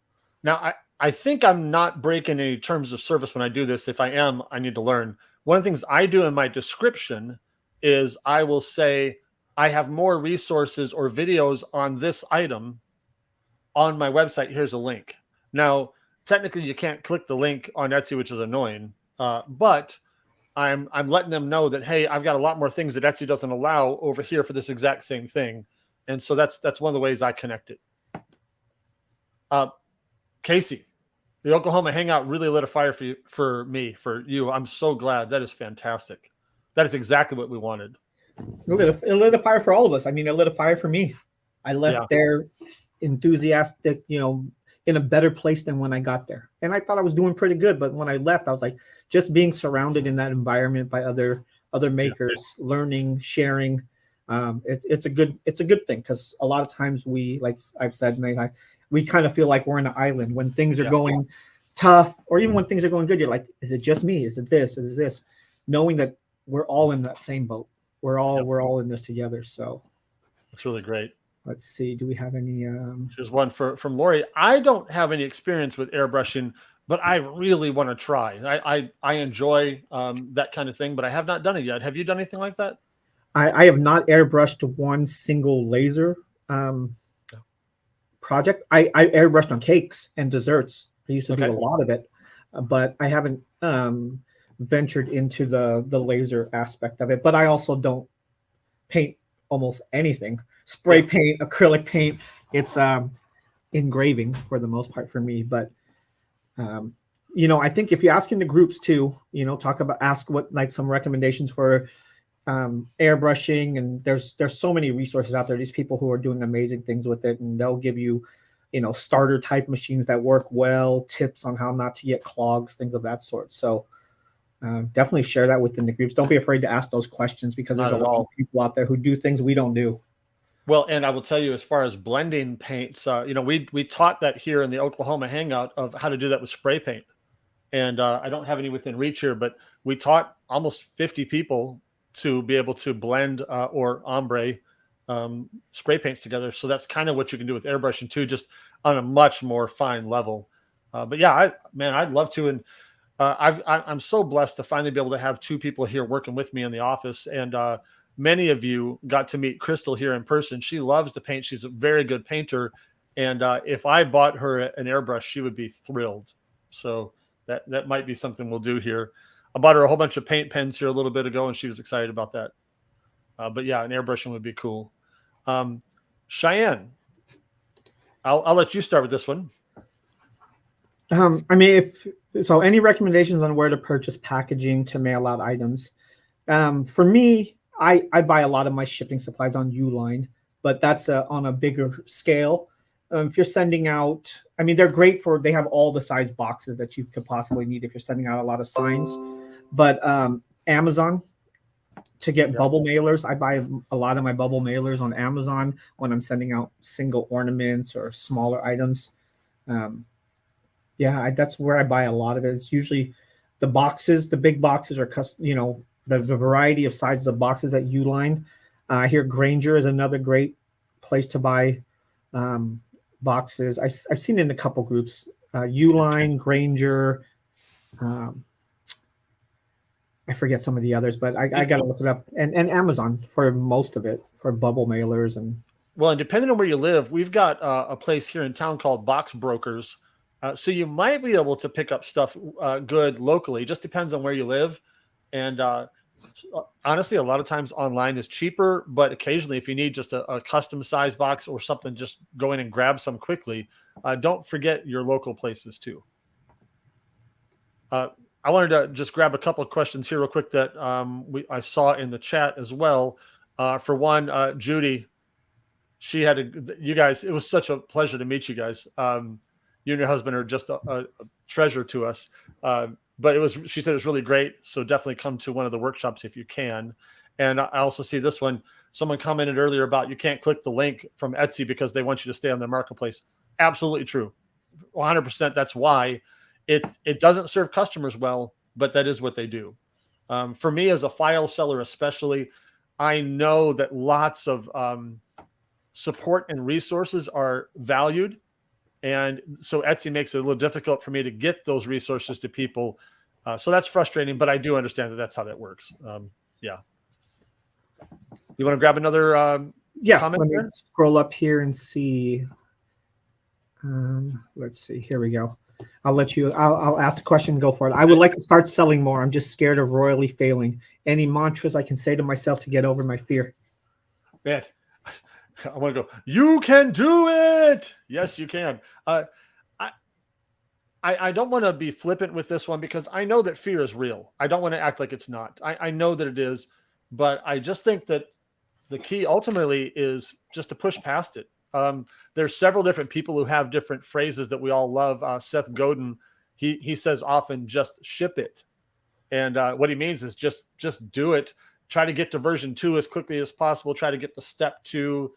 Speaker 2: Now, I think I'm not breaking any terms of service when I do this. If I am, I need to learn. One of the things I do in my description is I will say, I have more resources or videos on this item on my website. Here's a link. Now, technically, you can't click the link on Etsy, which is annoying. But I'm letting them know that, hey, I've got a lot more things that Etsy doesn't allow over here for this exact same thing. And so that's one of the ways I connect it. Casey, the Oklahoma Hangout really lit a fire for you. I'm so glad. That is fantastic. That is exactly what we wanted.
Speaker 1: It lit a fire for all of us. I mean, it lit a fire for me. I left there enthusiastic, in a better place than when I got there. And I thought I was doing pretty good. But when I left, I was like, just being surrounded in that environment by other makers, learning, sharing. It's a good thing, because a lot of times we, like I've said, we kind of feel like we're in an island when things are going tough, or even when things are going good. You're like, is it just me? Is it this? Is this? Knowing that we're all in that same boat. We're all in this together. So
Speaker 2: it's really great.
Speaker 1: Let's see. Do we have any?
Speaker 2: Here's one from Lori. I don't have any experience with airbrushing, but I really want to try. I enjoy that kind of thing, but I have not done it yet. Have you done anything like that?
Speaker 1: I have not airbrushed one single laser project. I airbrushed on cakes and desserts. I used to do a lot of it, but I haven't ventured into the laser aspect of it. But I also don't paint almost anything. Spray paint, acrylic paint. It's engraving for the most part for me. But I think if you're asking the groups to, ask what, like, some recommendations for airbrushing, and there's so many resources out there. These people who are doing amazing things with it, and they'll give you, starter type machines that work well, tips on how not to get clogs, things of that sort. So definitely share that within the groups. Don't be afraid to ask those questions, because there's a lot of people out there who do things we don't do.
Speaker 2: Well, and I will tell you, as far as blending paints, we taught that here in the Oklahoma Hangout of how to do that with spray paint. And I don't have any within reach here, but we taught almost 50 people to be able to blend or ombre spray paints together. So that's kind of what you can do with airbrushing too, just on a much more fine level. But yeah, I'd love to. And I'm so blessed to finally be able to have two people here working with me in the office. And many of you got to meet Crystal here in person. She loves to paint. She's a very good painter. And if I bought her an airbrush, she would be thrilled. So that might be something we'll do here. I bought her a whole bunch of paint pens here a little bit ago, and she was excited about that. But yeah, an airbrushing would be cool. Cheyenne, I'll let you start with this one.
Speaker 1: Any recommendations on where to purchase packaging to mail out items? For me, I buy a lot of my shipping supplies on Uline, but that's on a bigger scale. If you're sending out, they're great they have all the size boxes that you could possibly need if you're sending out a lot of signs. But Amazon, to get bubble mailers, I buy a lot of my bubble mailers on Amazon when I'm sending out single ornaments or smaller items. That's where I buy a lot of it. It's usually the boxes, the big boxes are the variety of sizes of boxes at Uline. I hear Granger is another great place to buy boxes. I've seen it in a couple groups. Uline, Granger. Um, I forget some of the others, but I got to look it up. And Amazon for most of it, for bubble mailers and.
Speaker 2: Well, and depending on where you live, we've got a place here in town called Box Brokers. So you might be able to pick up stuff good locally. Just depends on where you live. And honestly, a lot of times online is cheaper, but occasionally if you need just a custom size box or something, just go in and grab some quickly. Don't forget your local places too. I wanted to just grab a couple of questions here real quick that I saw in the chat as well. For one, Judy, she had you guys, it was such a pleasure to meet you guys. You and your husband are just a treasure to us. But she said it was really great. So definitely come to one of the workshops if you can. And I also see this one. Someone commented earlier about you can't click the link from Etsy because they want you to stay on their marketplace. Absolutely true. 100%. That's why it doesn't serve customers well, but that is what they do. For me as a file seller, especially, I know that lots of support and resources are valued. And so Etsy makes it a little difficult for me to get those resources to people. So that's frustrating, but I do understand that that's how that works. Yeah. You want to grab another comment?
Speaker 1: Let me scroll up here and see. Let's see. Here we go. I'll ask the question. Go for it. I would like to start selling more. I'm just scared of royally failing. Any mantras I can say to myself to get over my fear?
Speaker 2: Man, I want to go, you can do it. Yes, you can. I don't want to be flippant with this one because I know that fear is real. I don't want to act like it's not. I know that it is, but I just think that the key ultimately is just to push past it. There's several different people who have different phrases that we all love. Seth Godin, he says often, just ship it. And what he means is just do it. Try to get to version 2 as quickly as possible. Try to get the step 2.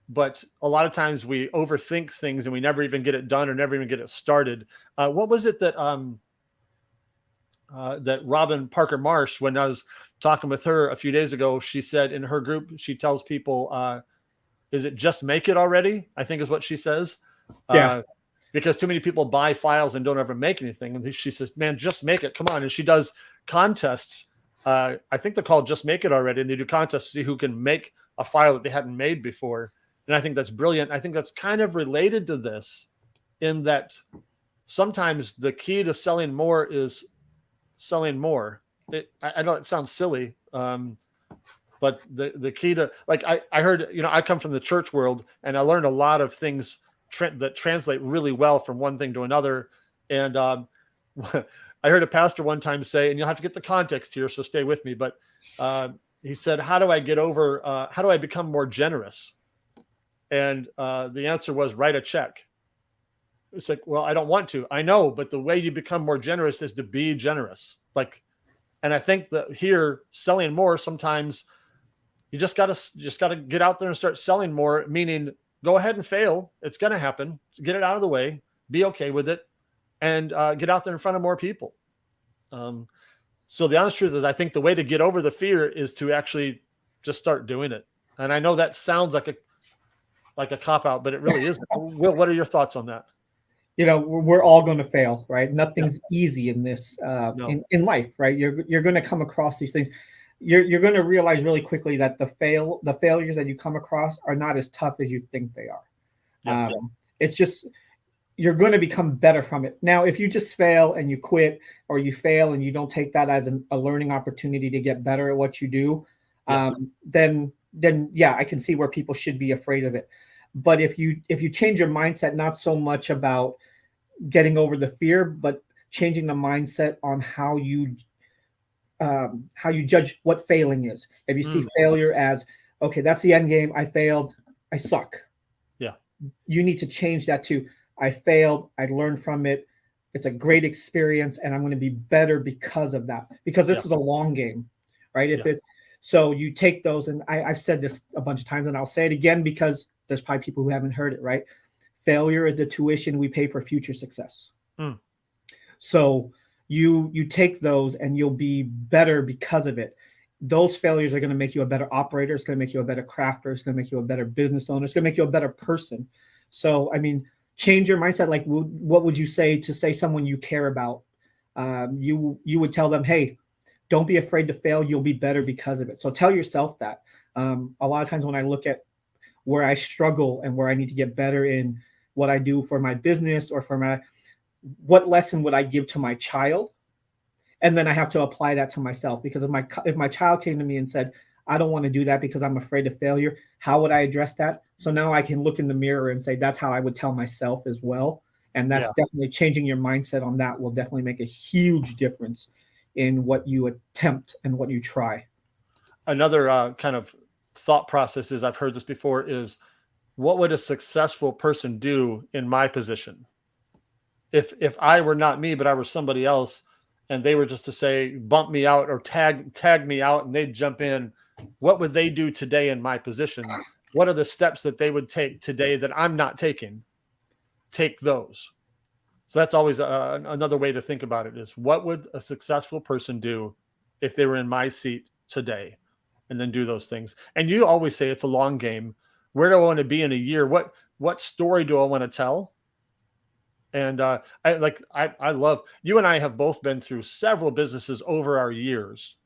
Speaker 2: But a lot of times we overthink things and we never even get it done or never even get it started. What was it that that Robin Parker Marsh, when I was talking with her a few days ago, she said in her group, she tells people, is it just make it already? I think is what she says.
Speaker 1: Yeah.
Speaker 2: Because too many people buy files and don't ever make anything. And she says, man, just make it. Come on. And she does contests. I think they're called Just Make It Already. And they do contests to see who can make a file that they hadn't made before. And I think that's brilliant. I think that's kind of related to this in that sometimes the key to selling more is selling more. I know it sounds silly, but the key to, like, I heard, I come from the church world and I learned a lot of things that translate really well from one thing to another. And I heard a pastor one time say, and you'll have to get the context here, so stay with me, but he said, how do I become more generous? And the answer was, write a check. It's like, well, I don't want to. I know, but the way you become more generous is to be generous. And I think that here, selling more, sometimes you just gotta get out there and start selling more, meaning go ahead and fail. It's going to happen. Get it out of the way. Be okay with it, and get out there in front of more people. So the honest truth is, I think the way to get over the fear is to actually just start doing it. And I know that sounds like a cop-out, but it really isn't. Will, what are your thoughts on that?
Speaker 1: We're all going to fail, right? Nothing's easy in this in life, right? You're going to come across these things. You're going to realize really quickly that the failures that you come across are not as tough as you think they are. It's just you're going to become better from it. Now, if you just fail and you quit, or you fail and you don't take that as a learning opportunity to get better at what you do, then I can see where people should be afraid of it. But if you change your mindset, not so much about getting over the fear, but changing the mindset on how you judge what failing is. If you see failure as, okay, that's the end game. I failed. I suck. Yeah. You need to change that to, I failed. I learned from it. It's a great experience, and I'm going to be better because of that. Because this is a long game, right? So you take those, and I've said this a bunch of times, and I'll say it again because there's probably people who haven't heard it, right? Failure is the tuition we pay for future success. So you take those and you'll be better because of it. those failures are going to make you a better operator. It's going to make you a better crafter. It's going to make you a better business owner. It's going to make you a better person. So, I mean, change your mindset. Like, what would you say to someone you care about? You would tell them, hey, don't be afraid to fail. You'll be better because of it. So tell yourself that. A lot of times when I look at where I struggle and where I need to get better in what I do for my business or for what lesson would I give to my child? And then I have to apply that to myself, because if my child came to me and said, I don't want to do that because I'm afraid of failure, how would I address that? So now I can look in the mirror and say, that's how I would tell myself as well. And that's definitely changing your mindset on that will definitely make a huge difference in what you attempt and what you try.
Speaker 2: Another kind of thought process is, I've heard this before, is what would a successful person do in my position? If I were not me, but I were somebody else, and they were just to say, bump me out or tag me out, and they'd jump in, what would they do today in my position? What are the steps that they would take today that I'm not taking? Take those. So that's always another way to think about it, is what would a successful person do if they were in my seat today? And then do those things. And you always say it's a long game. Where do I want to be in a year? What story do I want to tell? And I love, you and I have both been through several businesses over our years.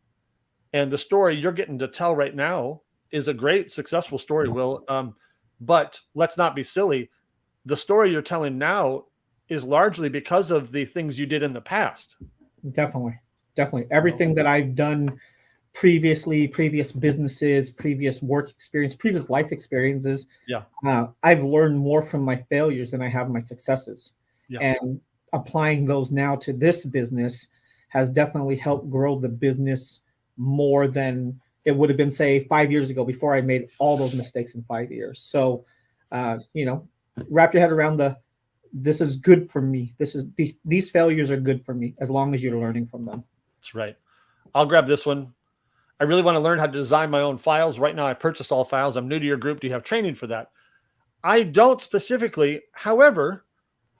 Speaker 2: And the story you're getting to tell right now is a great, successful story, Will. But let's not be silly. The story you're telling now is largely because of the things you did in the past.
Speaker 1: Definitely. Everything that I've done previously, previous businesses, previous work experience, previous life experiences. I've learned more from my failures than I have my successes. And applying those now to this business has definitely helped grow the business more than it would have been, say, 5 years ago, before I made all those mistakes in 5 years. So, wrap your head around this is good for me. These failures are good for me as long as you're learning from them.
Speaker 2: That's right. I'll grab this one. I really want to learn how to design my own files. Right now, I purchase all files. I'm new to your group. Do you have training for that? I don't specifically. However,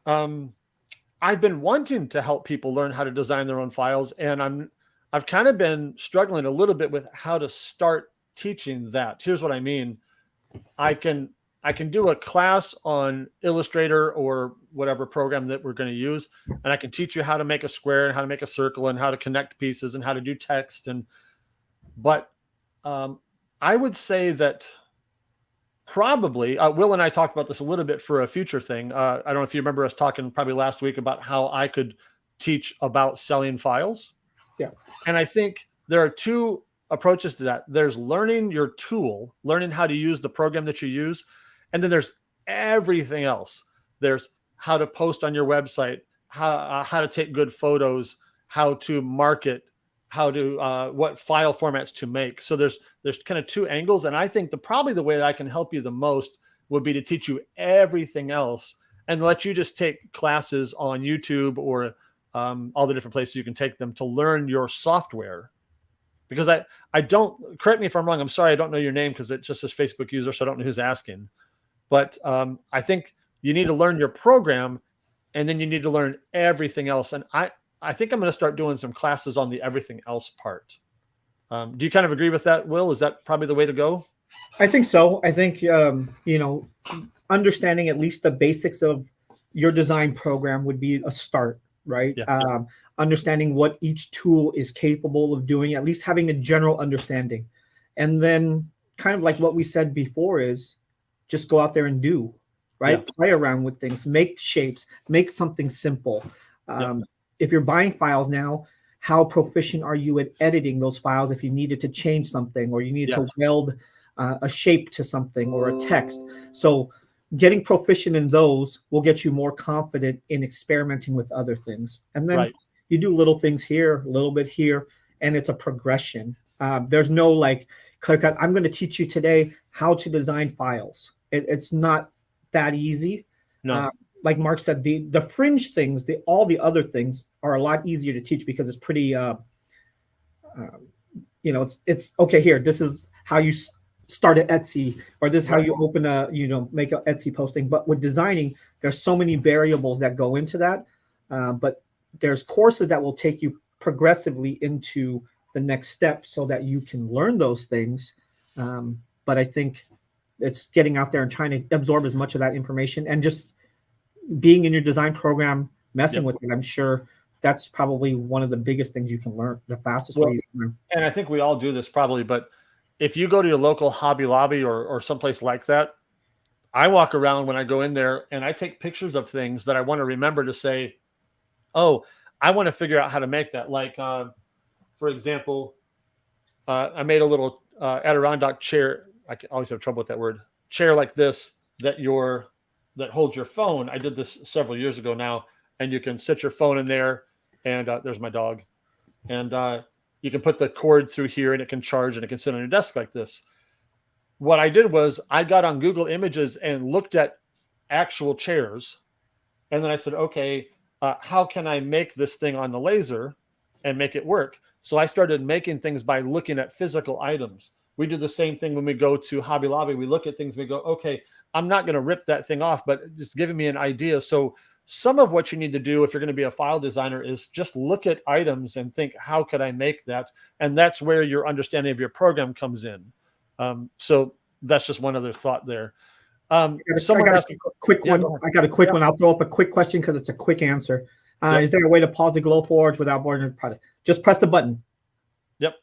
Speaker 2: I've been wanting to help people learn how to design their own files, and I've kind of been struggling a little bit with how to start teaching that. Here's what I mean. I can do a class on Illustrator or whatever program that we're going to use, and I can teach you how to make a square and how to make a circle and how to connect pieces and how to do text. But I would say that probably, Will and I talked about this a little bit for a future thing. I don't know if you remember us talking probably last week about how I could teach about selling files.
Speaker 1: Yeah.
Speaker 2: And I think there are two approaches to that. There's learning your tool, learning how to use the program that you use. And then there's everything else. There's how to post on your website, how to take good photos, how to market, how to what file formats to make. So there's kind of two angles, and I think probably the way that I can help you the most would be to teach you everything else and let you just take classes on YouTube or all the different places you can take them to learn your software. Because I don't, correct me if I'm wrong, I'm sorry, I don't know your name because it just says Facebook user, so I don't know who's asking. But I think you need to learn your program, and then you need to learn everything else. And I think I'm going to start doing some classes on the everything else part. Do you kind of agree with that, Will? Is that probably the way to go?
Speaker 1: I think so. I think, understanding at least the basics of your design program would be a start, right?
Speaker 2: Yeah.
Speaker 1: Understanding what each tool is capable of doing, at least having a general understanding. And then kind of like what we said before is just go out there and do, right?
Speaker 2: Yeah.
Speaker 1: Play around with things, make shapes, make something simple. If you're buying files now, how proficient are you at editing those files if you needed to change something or you needed to weld a shape to something or a text? So getting proficient in those will get you more confident in experimenting with other things. And then you do little things here, a little bit here, and it's a progression. There's no like clear cut, I'm going to teach you today how to design files. It's not that easy.
Speaker 2: No.
Speaker 1: Like Mark said, the fringe things, all the other things are a lot easier to teach because it's pretty, it's okay. Here, this is how you start at Etsy, or this is how you open make an Etsy posting. But with designing, there's so many variables that go into that. But there's courses that will take you progressively into the next step so that you can learn those things. But I think it's getting out there and trying to absorb as much of that information and just being in your design program, messing with it. I'm sure that's probably one of the biggest things you can learn, the fastest way you can learn.
Speaker 2: And I think we all do this probably, but if you go to your local Hobby Lobby or someplace like that, I walk around when I go in there and I take pictures of things that I want to remember to say, oh, I want to figure out how to make that. Like, for example, I made a little Adirondack chair. I always have trouble with that word. Chair like this that holds your phone. I did this several years ago now, and you can sit your phone in there, and there's my dog, and you can put the cord through here, and it can charge, and it can sit on your desk like this. What I did was I got on Google Images and looked at actual chairs, and then I said, okay, how can I make this thing on the laser and make it work? So I started making things by looking at physical items. We do the same thing when we go to Hobby Lobby. We look at things, we go, okay, I'm not going to rip that thing off, but just giving me an idea. So some of what you need to do if you're going to be a file designer is just look at items and think, how could I make that? And that's where your understanding of your program comes in. So that's just one other thought there.
Speaker 1: Someone asked a quick one. I got a quick one. I'll throw up a quick question because it's a quick answer. Is there a way to pause the Glowforge without boarding the product? Just press the button.
Speaker 2: Yep.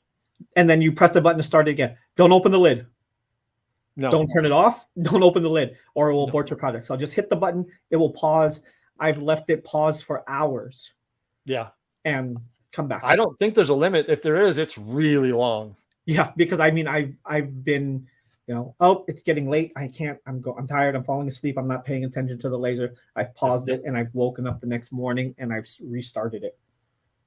Speaker 1: And then you press the button to start it again. Don't open the lid.
Speaker 2: No.
Speaker 1: Don't turn it off. Don't open the lid or it will abort your project. So just hit the button. It will pause. I've left it paused for hours.
Speaker 2: Yeah.
Speaker 1: And come back.
Speaker 2: I don't think there's a limit. If there is, it's really long.
Speaker 1: Yeah, because I mean, I've been, oh, it's getting late. I can't. I'm tired. I'm falling asleep. I'm not paying attention to the laser. I've paused it and I've woken up the next morning and I've restarted it.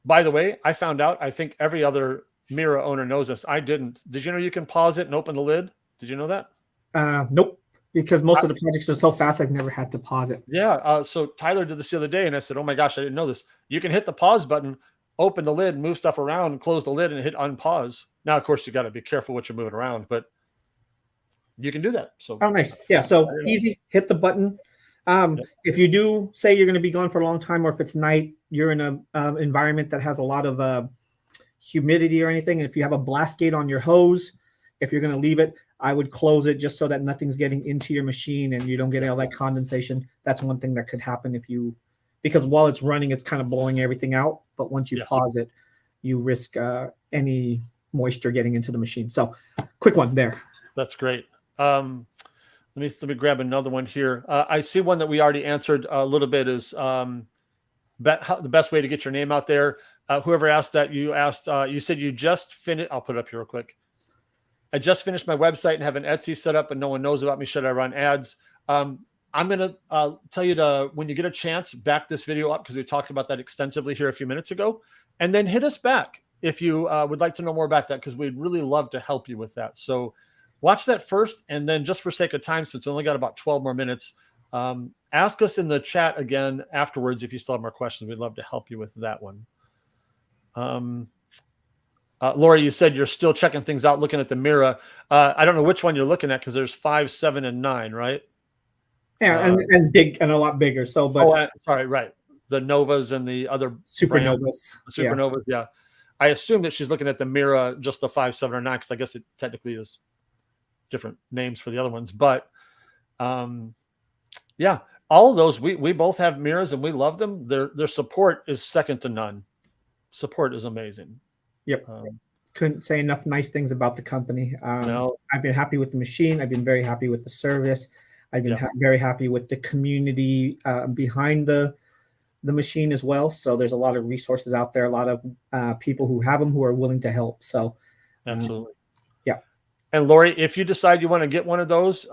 Speaker 2: By the way, I found out. I think every other Mira owner knows this. I didn't. Did you know you can pause it and open the lid? Did you know that?
Speaker 1: Nope. Because most of the projects are so fast, I've never had to pause it.
Speaker 2: Yeah. So Tyler did this the other day, and I said, "Oh my gosh, I didn't know this. You can hit the pause button, open the lid, move stuff around, and close the lid, and hit unpause." Now, of course, you got to be careful what you're moving around, but you can do that. So,
Speaker 1: oh, nice. Yeah. So easy. Hit the button. If you do say you're going to be gone for a long time, or if it's night, you're in an environment that has a lot of humidity or anything, and if you have a blast gate on your hose, if you're going to leave it, I would close it just so that nothing's getting into your machine and you don't get all that condensation. That's one thing that could happen because while it's running, it's kind of blowing everything out. But once you pause it, you risk any moisture getting into the machine. So quick one there.
Speaker 2: That's great. Let me grab another one here. I see one that we already answered a little bit is the best way to get your name out there. Whoever asked that, you said you just finished. I'll put it up here real quick. I just finished my website and have an Etsy set up and no one knows about me. Should I run ads? I'm going to tell you when you get a chance, back this video up because we talked about that extensively here a few minutes ago. And then hit us back if you would like to know more about that because we'd really love to help you with that. So watch that first. And then just for sake of time, since we only got about 12 more minutes, ask us in the chat again afterwards if you still have more questions. We'd love to help you with that one. Lori, you said you're still checking things out, looking at the Mira. I don't know which one you're looking at because there's 5, 7, and 9, right?
Speaker 1: Yeah, and big and a lot bigger. So, but
Speaker 2: sorry, right. The Novas and the other
Speaker 1: Supernovas.
Speaker 2: Supernovas, yeah. I assume that she's looking at the Mira, just the 5, 7, or 9, because I guess it technically is different names for the other ones. But yeah, all of those we both have Miras and we love them. Their support is second to none. Support is amazing.
Speaker 1: Yep. Couldn't say enough nice things about the company.
Speaker 2: No.
Speaker 1: I've been happy with the machine. I've been very happy with the service. I've been very happy with the community behind the machine as well. So there's a lot of resources out there, a lot of people who have them who are willing to help. So
Speaker 2: absolutely.
Speaker 1: Yeah.
Speaker 2: And Lori, if you decide you want to get one of those,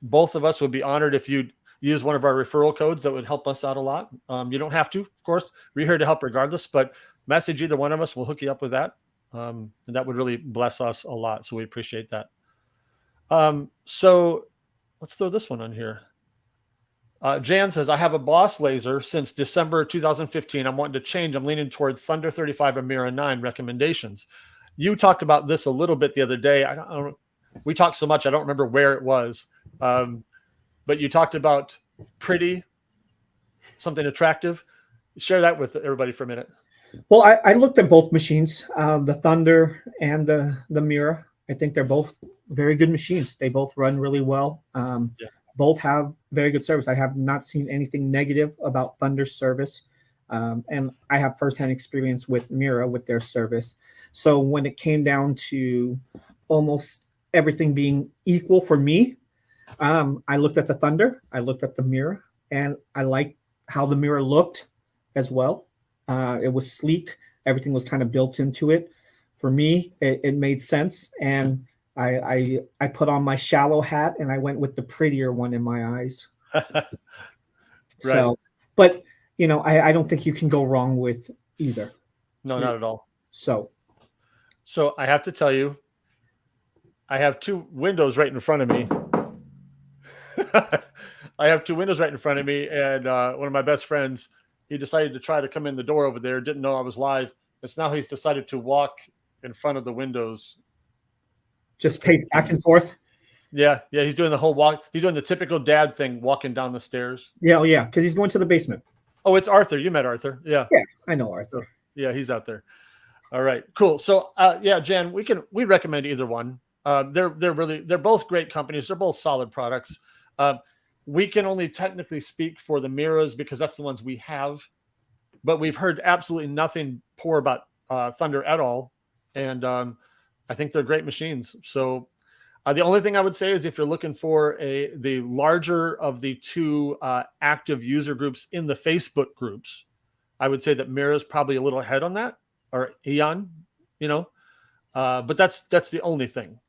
Speaker 2: both of us would be honored if you'd use one of our referral codes. That would help us out a lot. You don't have to, of course. We're here to help regardless, but message either one of us. We'll hook you up with that. And that would really bless us a lot. So we appreciate that. So let's throw this one on here. Jan says, I have a Boss laser since December 2015. I'm wanting to change. I'm leaning toward Thunder 35 or Mira 9 recommendations. You talked about this a little bit the other day. We talked so much, I don't remember where it was. But you talked about pretty, something attractive. Share that with everybody for a minute.
Speaker 1: Well, I looked at both machines, the Thunder and the Mira. I think they're both very good machines. They both run really well.
Speaker 2: Yeah.
Speaker 1: Both have very good service. I have not seen anything negative about Thunder's service, and I have firsthand experience with Mira with their service. So when it came down to almost everything being equal for me, I looked at the Thunder, I looked at the Mira, and I liked how the Mira looked as well. It was sleek. Everything was kind of built into it. For me, it made sense, and I put on my shallow hat and I went with the prettier one in my eyes.
Speaker 2: Right.
Speaker 1: So, but I don't think you can go wrong with either.
Speaker 2: No, not at all.
Speaker 1: So
Speaker 2: I have to tell you, I have two windows right in front of me. I have two windows right in front of me, and one of my best friends, he decided to try to come in the door over there. Didn't know I was live. It's now he's decided to walk in front of the windows.
Speaker 1: just pace back and forth.
Speaker 2: Yeah, he's doing the whole walk. He's doing the typical dad thing, walking down the stairs.
Speaker 1: Yeah, because he's going to the basement.
Speaker 2: Oh, it's Arthur. You met Arthur. Yeah,
Speaker 1: I know Arthur.
Speaker 2: yeah, he's out there. All right, cool. So, yeah, Jan, we recommend either one. They're both great companies. They're both solid products. We can only technically speak for the Miras because that's the ones we have, but we've heard absolutely nothing poor about Thunder at all, and I think they're great machines. So the only thing I would say is if you're looking for the larger of the two active user groups in the Facebook groups, I would say that Mira is probably a little ahead on that, or Eon, but that's the only thing.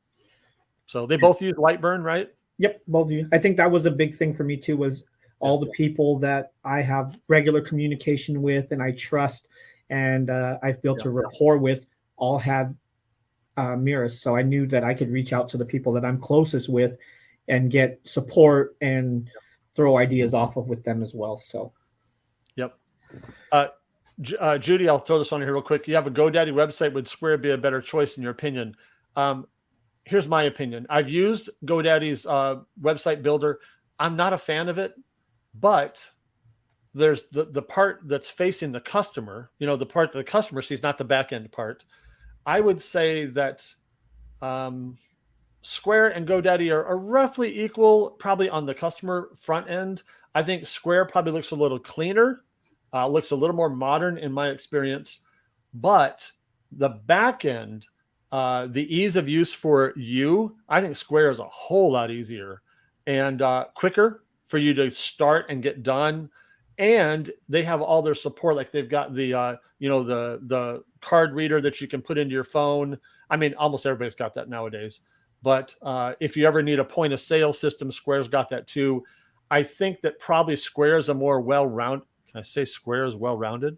Speaker 2: So they both use Lightburn, right?
Speaker 1: Yep, both of you. I think that was a big thing for me too, was all the people that I have regular communication with and I trust and I've built a rapport with all had Miras. So I knew that I could reach out to the people that I'm closest with and get support and throw ideas off of with them as well. So,
Speaker 2: yep. Judy, I'll throw this on here real quick. You have a GoDaddy website. Would Square be a better choice in your opinion? Here's my opinion. I've used GoDaddy's website builder. I'm not a fan of it, but there's the part that's facing the customer, the part that the customer sees, not the back end part. I would say that Square and GoDaddy are roughly equal, probably on the customer front end. I think Square probably looks a little cleaner, looks a little more modern in my experience, but the back end, the ease of use for you, I think Square is a whole lot easier and quicker for you to start and get done. And they have all their support. Like they've got the the card reader that you can put into your phone. I mean, almost everybody's got that nowadays. But if you ever need a point of sale system, Square's got that too. I think that probably Square is a more well-rounded. Can I say Square is well-rounded?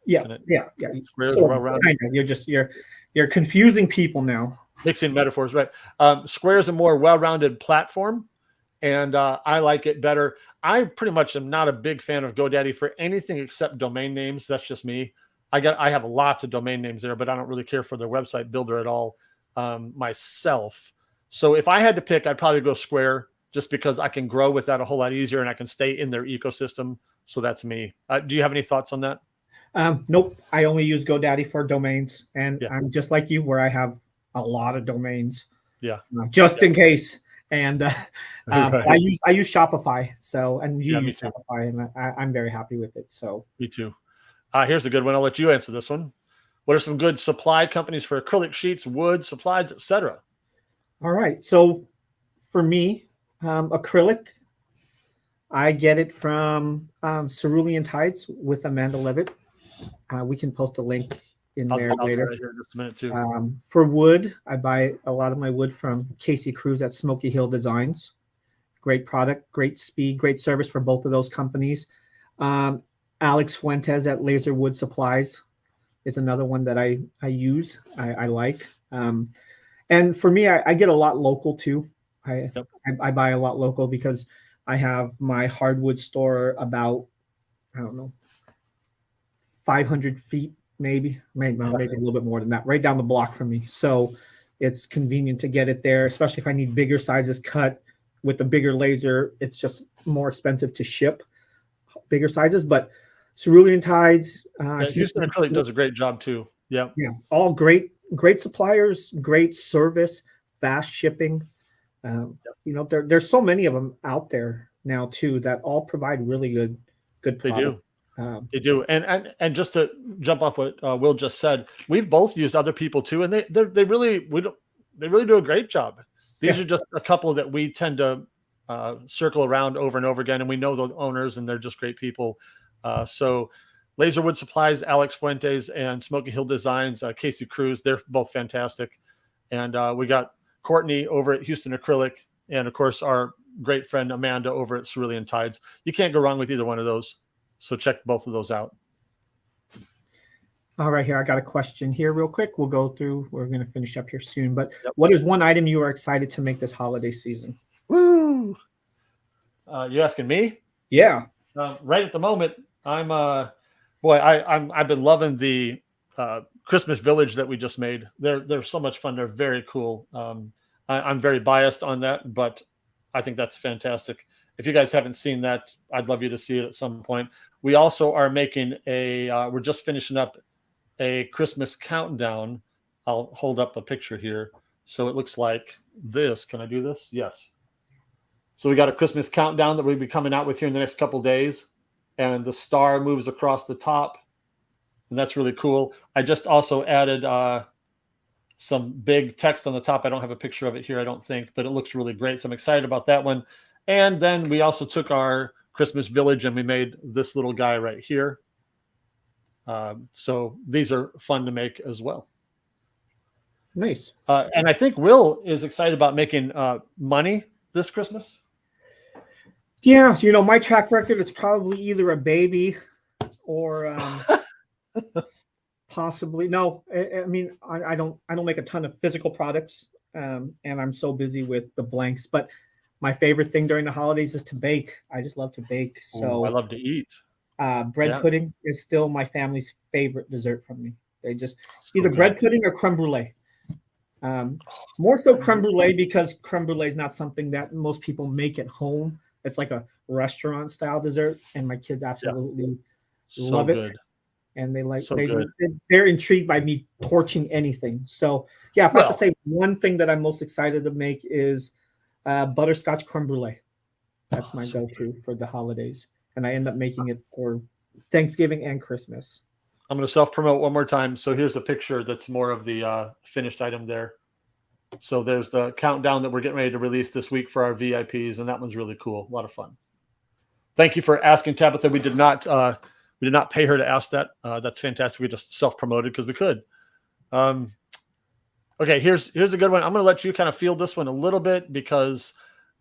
Speaker 1: Yeah.
Speaker 2: Square is well-rounded.
Speaker 1: You're confusing people now.
Speaker 2: Mixing metaphors, right? Square is a more well-rounded platform, and I like it better. I pretty much am not a big fan of GoDaddy for anything except domain names. That's just me. I have lots of domain names there, but I don't really care for their website builder at all myself. So if I had to pick, I'd probably go Square just because I can grow with that a whole lot easier and I can stay in their ecosystem. So that's me. Do you have any thoughts on that?
Speaker 1: Nope. I only use GoDaddy for domains, and I'm just like you, where I have a lot of domains.
Speaker 2: Yeah.
Speaker 1: Just in case. And I use Shopify. So, and you use Shopify, and I'm very happy with it. So
Speaker 2: me too. Here's a good one. I'll let you answer this one. What are some good supply companies for acrylic sheets, wood, supplies, etc.?
Speaker 1: All right. So for me, acrylic, I get it from Cerulean Tides with Amanda Levitt. We can post a link in there later.
Speaker 2: Right here in just a minute too.
Speaker 1: For wood, I buy a lot of my wood from Casey Cruz at Smoky Hill Designs. Great product, great speed, great service for both of those companies. Alex Fuentes at Laser Wood Supplies is another one that I use. I like. And for me, I get a lot local too. I buy a lot local because I have my hardwood store about, I don't know, 500 feet, maybe a little bit more than that, right down the block from me. So it's convenient to get it there, especially if I need bigger sizes cut with the bigger laser. It's just more expensive to ship bigger sizes. But Cerulean Tides,
Speaker 2: Yeah, Houston Acrylic does a great job too. Yeah.
Speaker 1: Yeah, all great suppliers, great service, fast shipping. There's so many of them out there now too that all provide really good
Speaker 2: They
Speaker 1: product.
Speaker 2: do. They do. And just to jump off what Will just said, we've both used other people too, and they really do a great job. These are just a couple that we tend to circle around over and over again, and we know the owners, and they're just great people. So Laserwood Supplies, Alex Fuentes, and Smoky Hill Designs, Casey Cruz, they're both fantastic. And we got Courtney over at Houston Acrylic, and of course our great friend Amanda over at Cerulean Tides. You can't go wrong with either one of those. So check both of those out.
Speaker 1: All right, here I got a question here real quick. We'll go through. We're going to finish up here soon. But What is one item you are excited to make this holiday season?
Speaker 2: Woo! You asking me?
Speaker 1: Yeah.
Speaker 2: Right at the moment, I've been loving the Christmas Village that we just made. They're so much fun. They're very cool. I'm very biased on that, but I think that's fantastic. If you guys haven't seen that, I'd love you to see it at some point. We also are making we're just finishing up a Christmas countdown. I'll hold up a picture here. So it looks like this. Can I do this? Yes. So we got a Christmas countdown that we'll be coming out with here in the next couple of days. And the star moves across the top. And that's really cool. I just also added some big text on the top. I don't have a picture of it here, I don't think, but it looks really great. So I'm excited about that one. And then we also took our Christmas Village and we made this little guy right here. So these are fun to make as well.
Speaker 1: Nice.
Speaker 2: And I think Will is excited about making money this Christmas.
Speaker 1: Yeah, my track record is probably either a baby or possibly no. I mean, I don't make a ton of physical products, and I'm so busy with the blanks. But my favorite thing during the holidays is to bake. I just love to bake. So
Speaker 2: I love to eat.
Speaker 1: Bread pudding is still my family's favorite dessert from me. They just either
Speaker 2: good.
Speaker 1: Bread pudding or creme brulee. More so creme brulee because creme brulee is not something that most people make at home. It's like a restaurant style dessert, and my kids absolutely love it. And they're intrigued by me torching anything. So yeah, if I have to say one thing that I'm most excited to make is butterscotch creme brulee. That's my go-to for the holidays, and I end up making it for Thanksgiving and Christmas.
Speaker 2: I'm going to self-promote one more time. So here's a picture that's more of the finished item there. So there's the countdown that we're getting ready to release this week for our VIPs, and that one's really cool. A lot of fun. Thank you for asking, Tabitha. We did not pay her to ask that. That's fantastic. We just self-promoted because we could. Okay, here's a good one. I'm going to let you kind of field this one a little bit because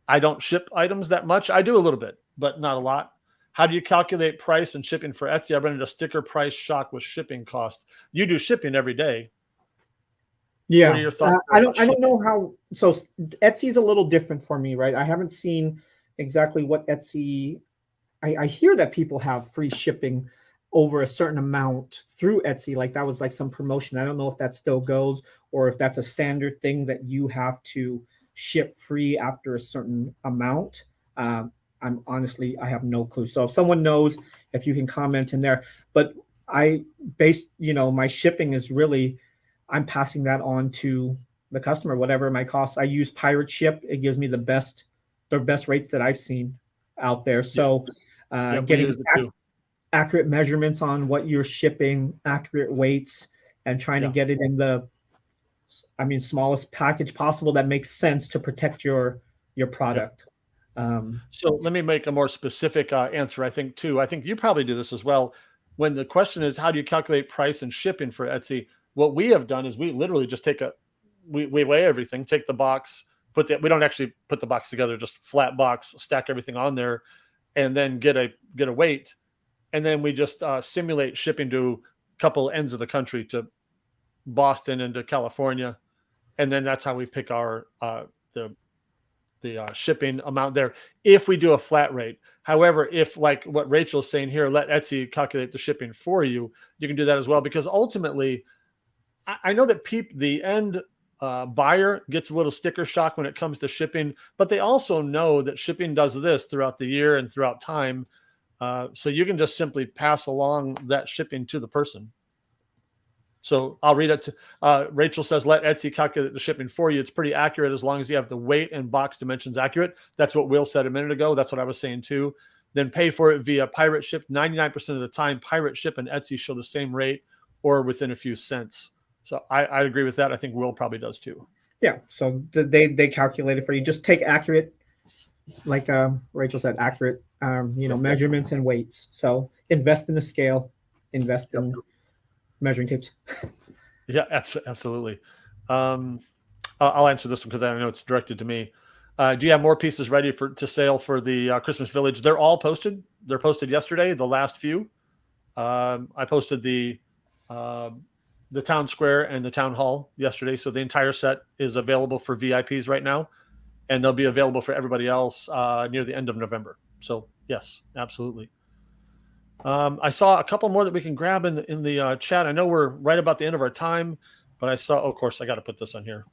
Speaker 2: I don't ship items that much. I do a little bit, but not a lot. How do you calculate price and shipping for Etsy? I run into sticker price shock with shipping cost. You do shipping every day.
Speaker 1: Yeah.
Speaker 2: What are your thoughts?
Speaker 1: I don't know how. So Etsy's a little different for me, right? I haven't seen exactly what Etsy. I hear that people have free shipping over a certain amount through Etsy. Like that was like some promotion. I don't know if that still goes or if that's a standard thing that you have to ship free after a certain amount. I have no clue. So if someone knows, if you can comment in there, but my shipping is really, I'm passing that on to the customer, whatever it might cost. I use Pirate Ship. It gives me the best rates that I've seen out there. So getting accurate measurements on what you're shipping, accurate weights, and trying to get it in the, smallest package possible that makes sense to protect your product.
Speaker 2: So let me make a more specific answer. I think you probably do this as well. When the question is, how do you calculate price and shipping for Etsy? What we have done is we literally just we weigh everything, take the box, we don't actually put the box together, just flat box, stack everything on there, and then get a weight. And then we just simulate shipping to a couple ends of the country, to Boston and to California. And then that's how we pick our, the shipping amount there if we do a flat rate. However, if like what Rachel's saying here, let Etsy calculate the shipping for you, you can do that as well. Because ultimately, I know that the end buyer gets a little sticker shock when it comes to shipping, but they also know that shipping does this throughout the year and throughout time. So you can just simply pass along that shipping to the person. So I'll read it to Rachel says, let Etsy calculate the shipping for you. It's pretty accurate as long as you have the weight and box dimensions accurate. That's what Will said a minute ago. That's what I was saying too. Then pay for it via pirate ship. 99% of the time, pirate ship and Etsy show the same rate or within a few cents. So I agree with that. I think Will probably does too.
Speaker 1: Yeah. So they calculate it for you. Just take accurate, like Rachel said, accurate, measurements and weights. So invest in a scale, invest in measuring tapes.
Speaker 2: Yeah, absolutely. I'll answer this one because I know it's directed to me. Do you have more pieces ready to sale for the Christmas Village? They're all posted. They're posted yesterday, the last few. I posted the town square and the town hall yesterday. So the entire set is available for VIPs right now, and they'll be available for everybody else near the end of November. So yes, absolutely. I saw a couple more that we can grab in the chat. I know we're right about the end of our time, but I saw, of course, I got to put this on here.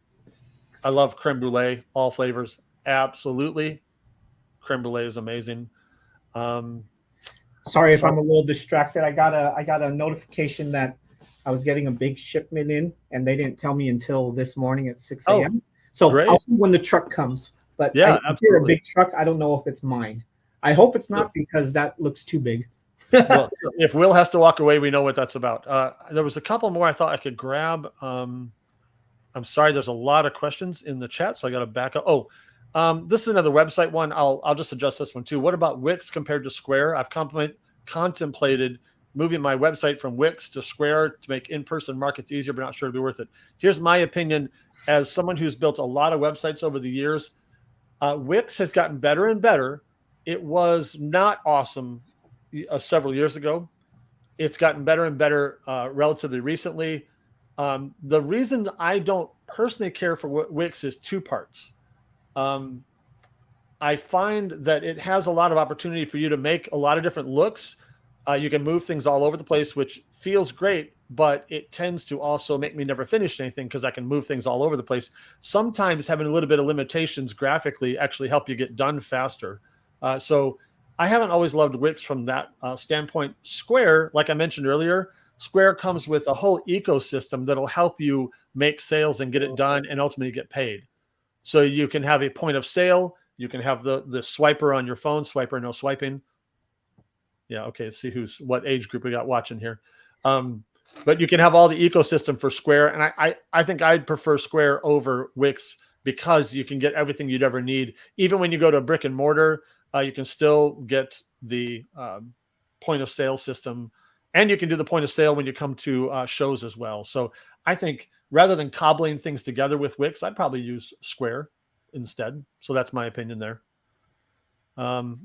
Speaker 2: I love creme brulee, all flavors. Absolutely. Creme brulee is amazing.
Speaker 1: Sorry if I'm a little distracted. I got a notification that I was getting a big shipment in, and they didn't tell me until this morning at 6 a.m. So
Speaker 2: great.
Speaker 1: I'll see when the truck comes. But
Speaker 2: yeah,
Speaker 1: I hear a big truck. I don't know if it's mine. I hope it's not because that looks too big.
Speaker 2: Well, if Will has to walk away, we know what that's about. There was a couple more I thought I could grab. I'm sorry, there's a lot of questions in the chat, so I got to back up. Oh, this is another website one. I'll just adjust this one too. What about Wix compared to Square? I've contemplated moving my website from Wix to Square to make in-person markets easier, but not sure it'd be worth it. Here's my opinion as someone who's built a lot of websites over the years. Wix has gotten better and better. It was not awesome several years ago. It's gotten better and better relatively recently. The reason I don't personally care for Wix is two parts. I find that it has a lot of opportunity for you to make a lot of different looks. You can move things all over the place, which feels great, but it tends to also make me never finish anything because I can move things all over the place. Sometimes having a little bit of limitations graphically actually help you get done faster. So I haven't always loved Wix from that standpoint. Square, like I mentioned earlier, Square comes with a whole ecosystem that'll help you make sales and get it done and ultimately get paid. So you can have a point of sale. You can have the swiper on your phone, swiper, no swiping. Yeah, okay, let's see what age group we got watching here. But you can have all the ecosystem for Square. And I think I'd prefer Square over Wix because you can get everything you'd ever need. Even when you go to a brick and mortar, you can still get the point of sale system, and you can do the point of sale when you come to shows as well. So I think rather than cobbling things together with Wix, I'd probably use Square instead. So that's my opinion there.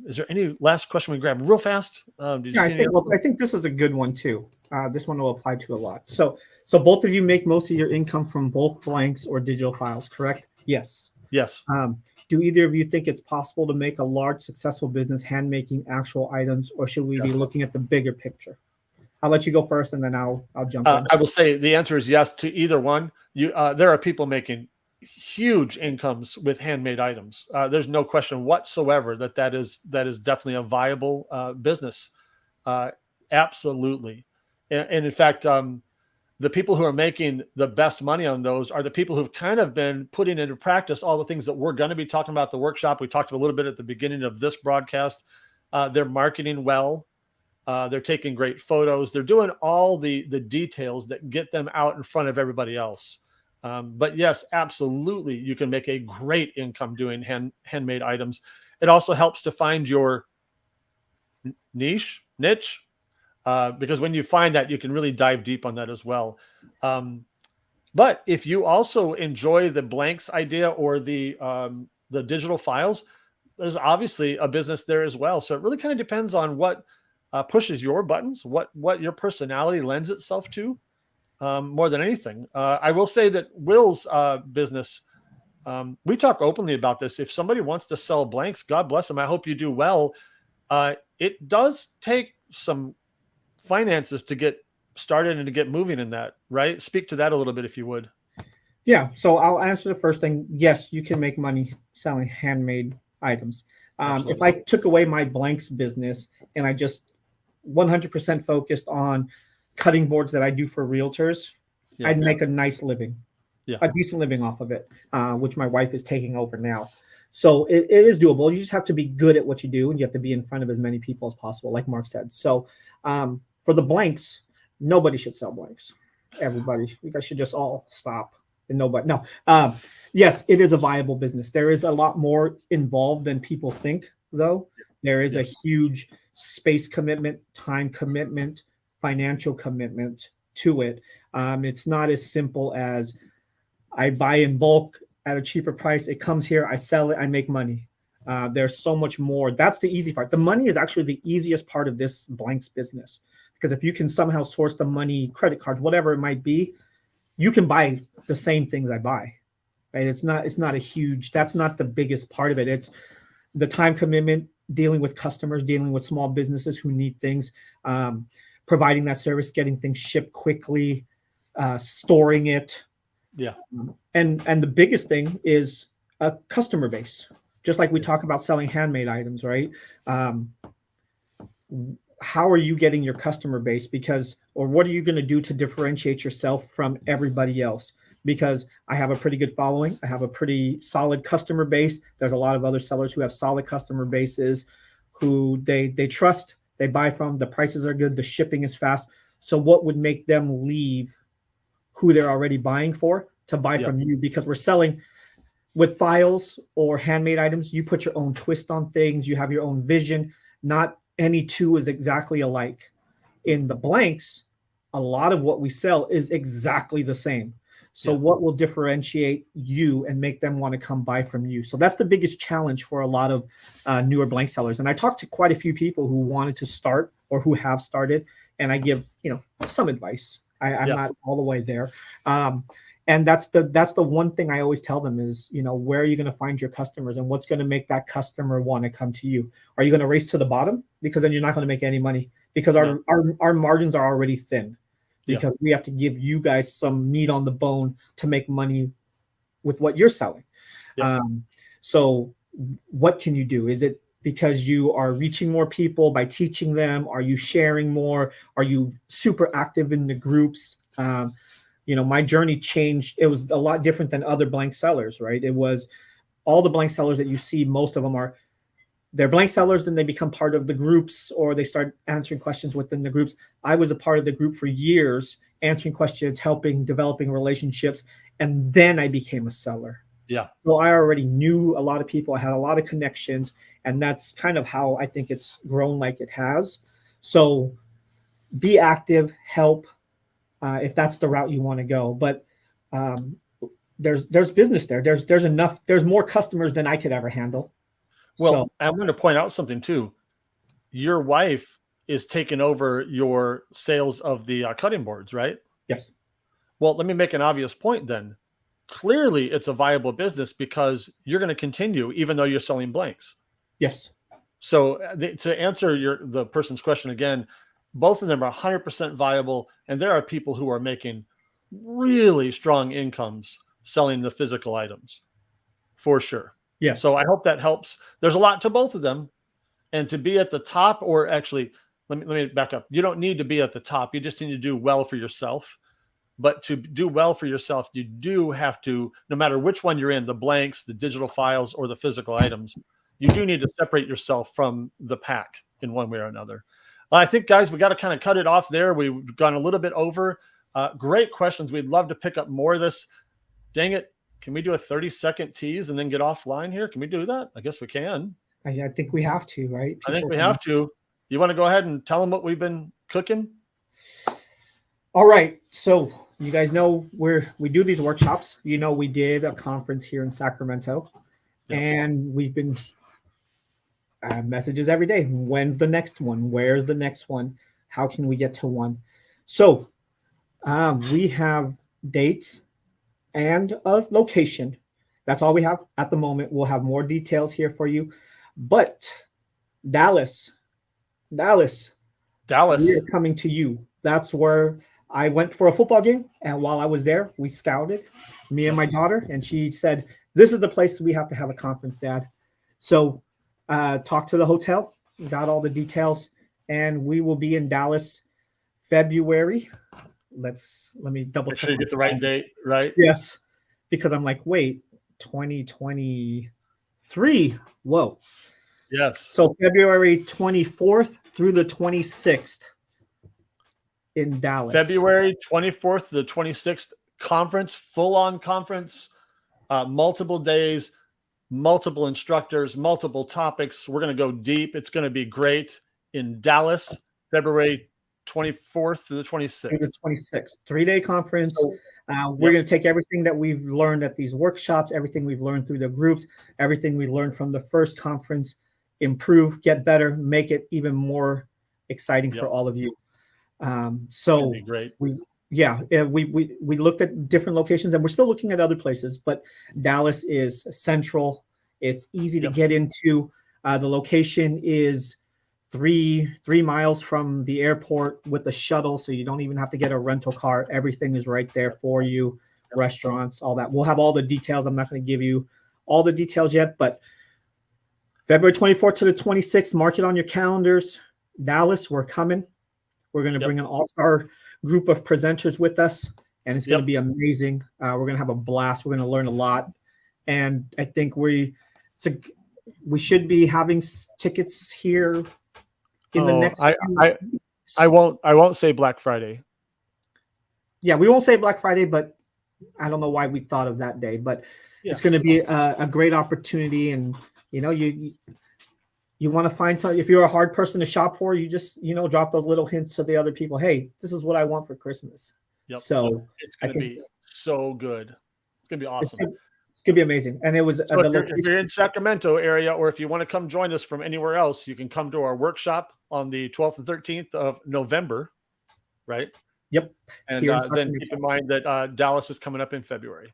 Speaker 2: Is there any last question we grab real fast?
Speaker 1: I think this is a good one too. This one will apply to a lot. So both of you make most of your income from bulk blanks or digital files, correct? Yes.
Speaker 2: Yes.
Speaker 1: Do either of you think it's possible to make a large, successful business hand making actual items, or should we be looking at the bigger picture? I'll let you go first, and then I'll jump in.
Speaker 2: I will say the answer is yes to either one. There are people making huge incomes with handmade items. There's no question whatsoever that is definitely a viable business. Absolutely. And in fact, the people who are making the best money on those are the people who've kind of been putting into practice all the things that we're going to be talking about at the workshop. We talked a little bit at the beginning of this broadcast. They're marketing well. They're taking great photos. They're doing all the details that get them out in front of everybody else. But yes, absolutely, you can make a great income doing handmade items. It also helps to find your niche, because when you find that, you can really dive deep on that as well. But if you also enjoy the blanks idea or the digital files, there's obviously a business there as well. So it really kind of depends on what pushes your buttons, what your personality lends itself to. More than anything, I will say that Will's business, we talk openly about this. If somebody wants to sell blanks, God bless them. I hope you do well. It does take some finances to get started and to get moving in that, right? Speak to that a little bit, if you would.
Speaker 1: Yeah. So I'll answer the first thing. Yes, you can make money selling handmade items. If I took away my blanks business and I just 100% focused on cutting boards that I do for realtors, I'd make a nice living, a decent living off of it, which my wife is taking over now. So it is doable. You just have to be good at what you do, and you have to be in front of as many people as possible, like Mark said. So for the blanks, nobody should sell blanks. Everybody, you guys should just all stop. And nobody, no. Yes, it is a viable business. There is a lot more involved than people think, though. There is a huge space commitment, time commitment, financial commitment to it. It's not as simple as I buy in bulk at a cheaper price. It comes here, I sell it, I make money. There's so much more. That's the easy part. The money is actually the easiest part of this blanks business, because if you can somehow source the money, credit cards, whatever it might be, you can buy the same things I buy, right? It's not a huge, that's not the biggest part of it. It's the time commitment, dealing with customers, dealing with small businesses who need things, providing that service, getting things shipped quickly, storing it.
Speaker 2: Yeah.
Speaker 1: And the biggest thing is a customer base. Just like we talk about selling handmade items, right? How are you getting your customer base? Or what are you going to do to differentiate yourself from everybody else? Because I have a pretty good following. I have a pretty solid customer base. There's a lot of other sellers who have solid customer bases who they trust, they buy from, the prices are good, the shipping is fast. So what would make them leave who they're already buying for to buy from you? Because we're selling with files or handmade items, you put your own twist on things, you have your own vision. Not any two is exactly alike. In the blanks, a lot of what we sell is exactly the same. So what will differentiate you and make them want to come buy from you? So that's the biggest challenge for a lot of newer blank sellers. And I talked to quite a few people who wanted to start or who have started, and I give, some advice. I'm not all the way there. And that's the one thing I always tell them is, where are you going to find your customers and what's going to make that customer want to come to you? Are you going to race to the bottom? Because then you're not going to make any money, because our margins are already thin, because we have to give you guys some meat on the bone to make money with what you're selling. So what can you do? Is it because you are reaching more people by teaching them? Are you sharing more? Are you super active in the groups? My journey changed. It was a lot different than other blank sellers, right? It was all the blank sellers that you see, most of them they're blank sellers, then they become part of the groups or they start answering questions within the groups. I was a part of the group for years, answering questions, helping, developing relationships, and then I became a seller.
Speaker 2: Yeah.
Speaker 1: So I already knew a lot of people. I had a lot of connections, and that's kind of how I think it's grown like it has. So be active, help, if that's the route you want to go. But there's business there. There's enough. There's more customers than I could ever handle.
Speaker 2: Well, I'm going to point out something too. Your wife is taking over your sales of the cutting boards, right?
Speaker 1: Yes.
Speaker 2: Well, let me make an obvious point then. Clearly, it's a viable business because you're going to continue even though you're selling blanks.
Speaker 1: Yes.
Speaker 2: So to answer the person's question again, both of them are 100% viable, and there are people who are making really strong incomes selling the physical items, for sure.
Speaker 1: Yes.
Speaker 2: So I hope that helps. There's a lot to both of them, and to be at the top, or actually, let me back up. You don't need to be at the top. You just need to do well for yourself. But to do well for yourself, you do have to, no matter which one you're in, the blanks, the digital files, or the physical items, you do need to separate yourself from the pack in one way or another. I think, guys, we got to kind of cut it off there. We've gone a little bit over. Great questions. We'd love to pick up more of this. Dang it. Can we do a 30-second tease and then get offline here? Can we do that? I guess we can.
Speaker 1: I think we have to, right?
Speaker 2: I think we have to. You want to go ahead and tell them what we've been cooking?
Speaker 1: All right. So you guys know we do these workshops. We did a conference here in Sacramento, and we've been messages every day. When's the next one? Where's the next one? How can we get to one? So we have dates and a location. That's all we have at the moment. We'll have more details here for you. But Dallas, we are coming to you. That's where I went for a football game. And while I was there, we scouted, me and my daughter, and she said, this is the place we have to have a conference, Dad. So talked to the hotel, got all the details, and we will be in Dallas February. Let me double
Speaker 2: Make
Speaker 1: check.
Speaker 2: sure you get the right date, right?
Speaker 1: Yes, because I'm like, wait, 2023. Whoa.
Speaker 2: Yes.
Speaker 1: So February 24th through the 26th in Dallas.
Speaker 2: February 24th to the 26th, conference, full-on conference, multiple days, multiple instructors, multiple topics. We're going to go deep. It's going to be great in Dallas, February 24th to the 26th.
Speaker 1: Through the 26th, 3-day conference.
Speaker 2: So,
Speaker 1: we're going to take everything that we've learned at these workshops, everything we've learned through the groups, everything we learned from the first conference, improve, get better, make it even more exciting for all of you. So
Speaker 2: great.
Speaker 1: we looked at different locations, and we're still looking at other places, but Dallas is central. It's easy to get into. The location is 3 miles from the airport with a shuttle, so you don't even have to get a rental car. Everything is right there for you. Restaurants, all that. We'll have all the details. I'm not going to give you all the details yet, but February 24th to the 26th, mark it on your calendars. Dallas, we're coming. We're going to bring an all-star group of presenters with us, and it's going to be amazing. We're going to have a blast. We're going to learn a lot, and I think we should be having tickets here in the next.
Speaker 2: I won't say Black Friday.
Speaker 1: Yeah, we won't say Black Friday, but I don't know why we thought of that day. But it's going to be a great opportunity, and you want to find something. If you're a hard person to shop for, you just drop those little hints to the other people. Hey, this is what I want for Christmas. So
Speaker 2: it's going to be so good. It's going to be awesome.
Speaker 1: It's going to be amazing. And it was
Speaker 2: if you're in Sacramento area, or if you want to come join us from anywhere else, you can come to our workshop on the 12th and 13th of November, right?
Speaker 1: Yep.
Speaker 2: And then keep in mind that Dallas is coming up in February.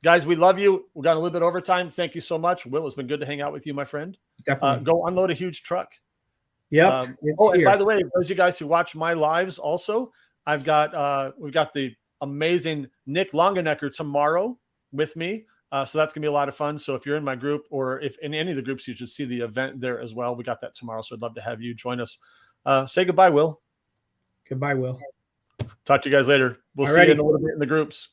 Speaker 2: Guys, we love you. We got a little bit over time. Thank you so much. Will, it's been good to hang out with you, my friend.
Speaker 1: Definitely.
Speaker 2: Go unload a huge truck.
Speaker 1: Yep.
Speaker 2: And by the way, those of you guys who watch my lives also, we've got the amazing Nick Longenecker tomorrow with me. So that's going to be a lot of fun. So if you're in my group, or if in any of the groups, you should see the event there as well. We got that tomorrow. So I'd love to have you join us. Say goodbye, Will.
Speaker 1: Goodbye, Will.
Speaker 2: Talk to you guys later. We'll see you in a little bit in the groups.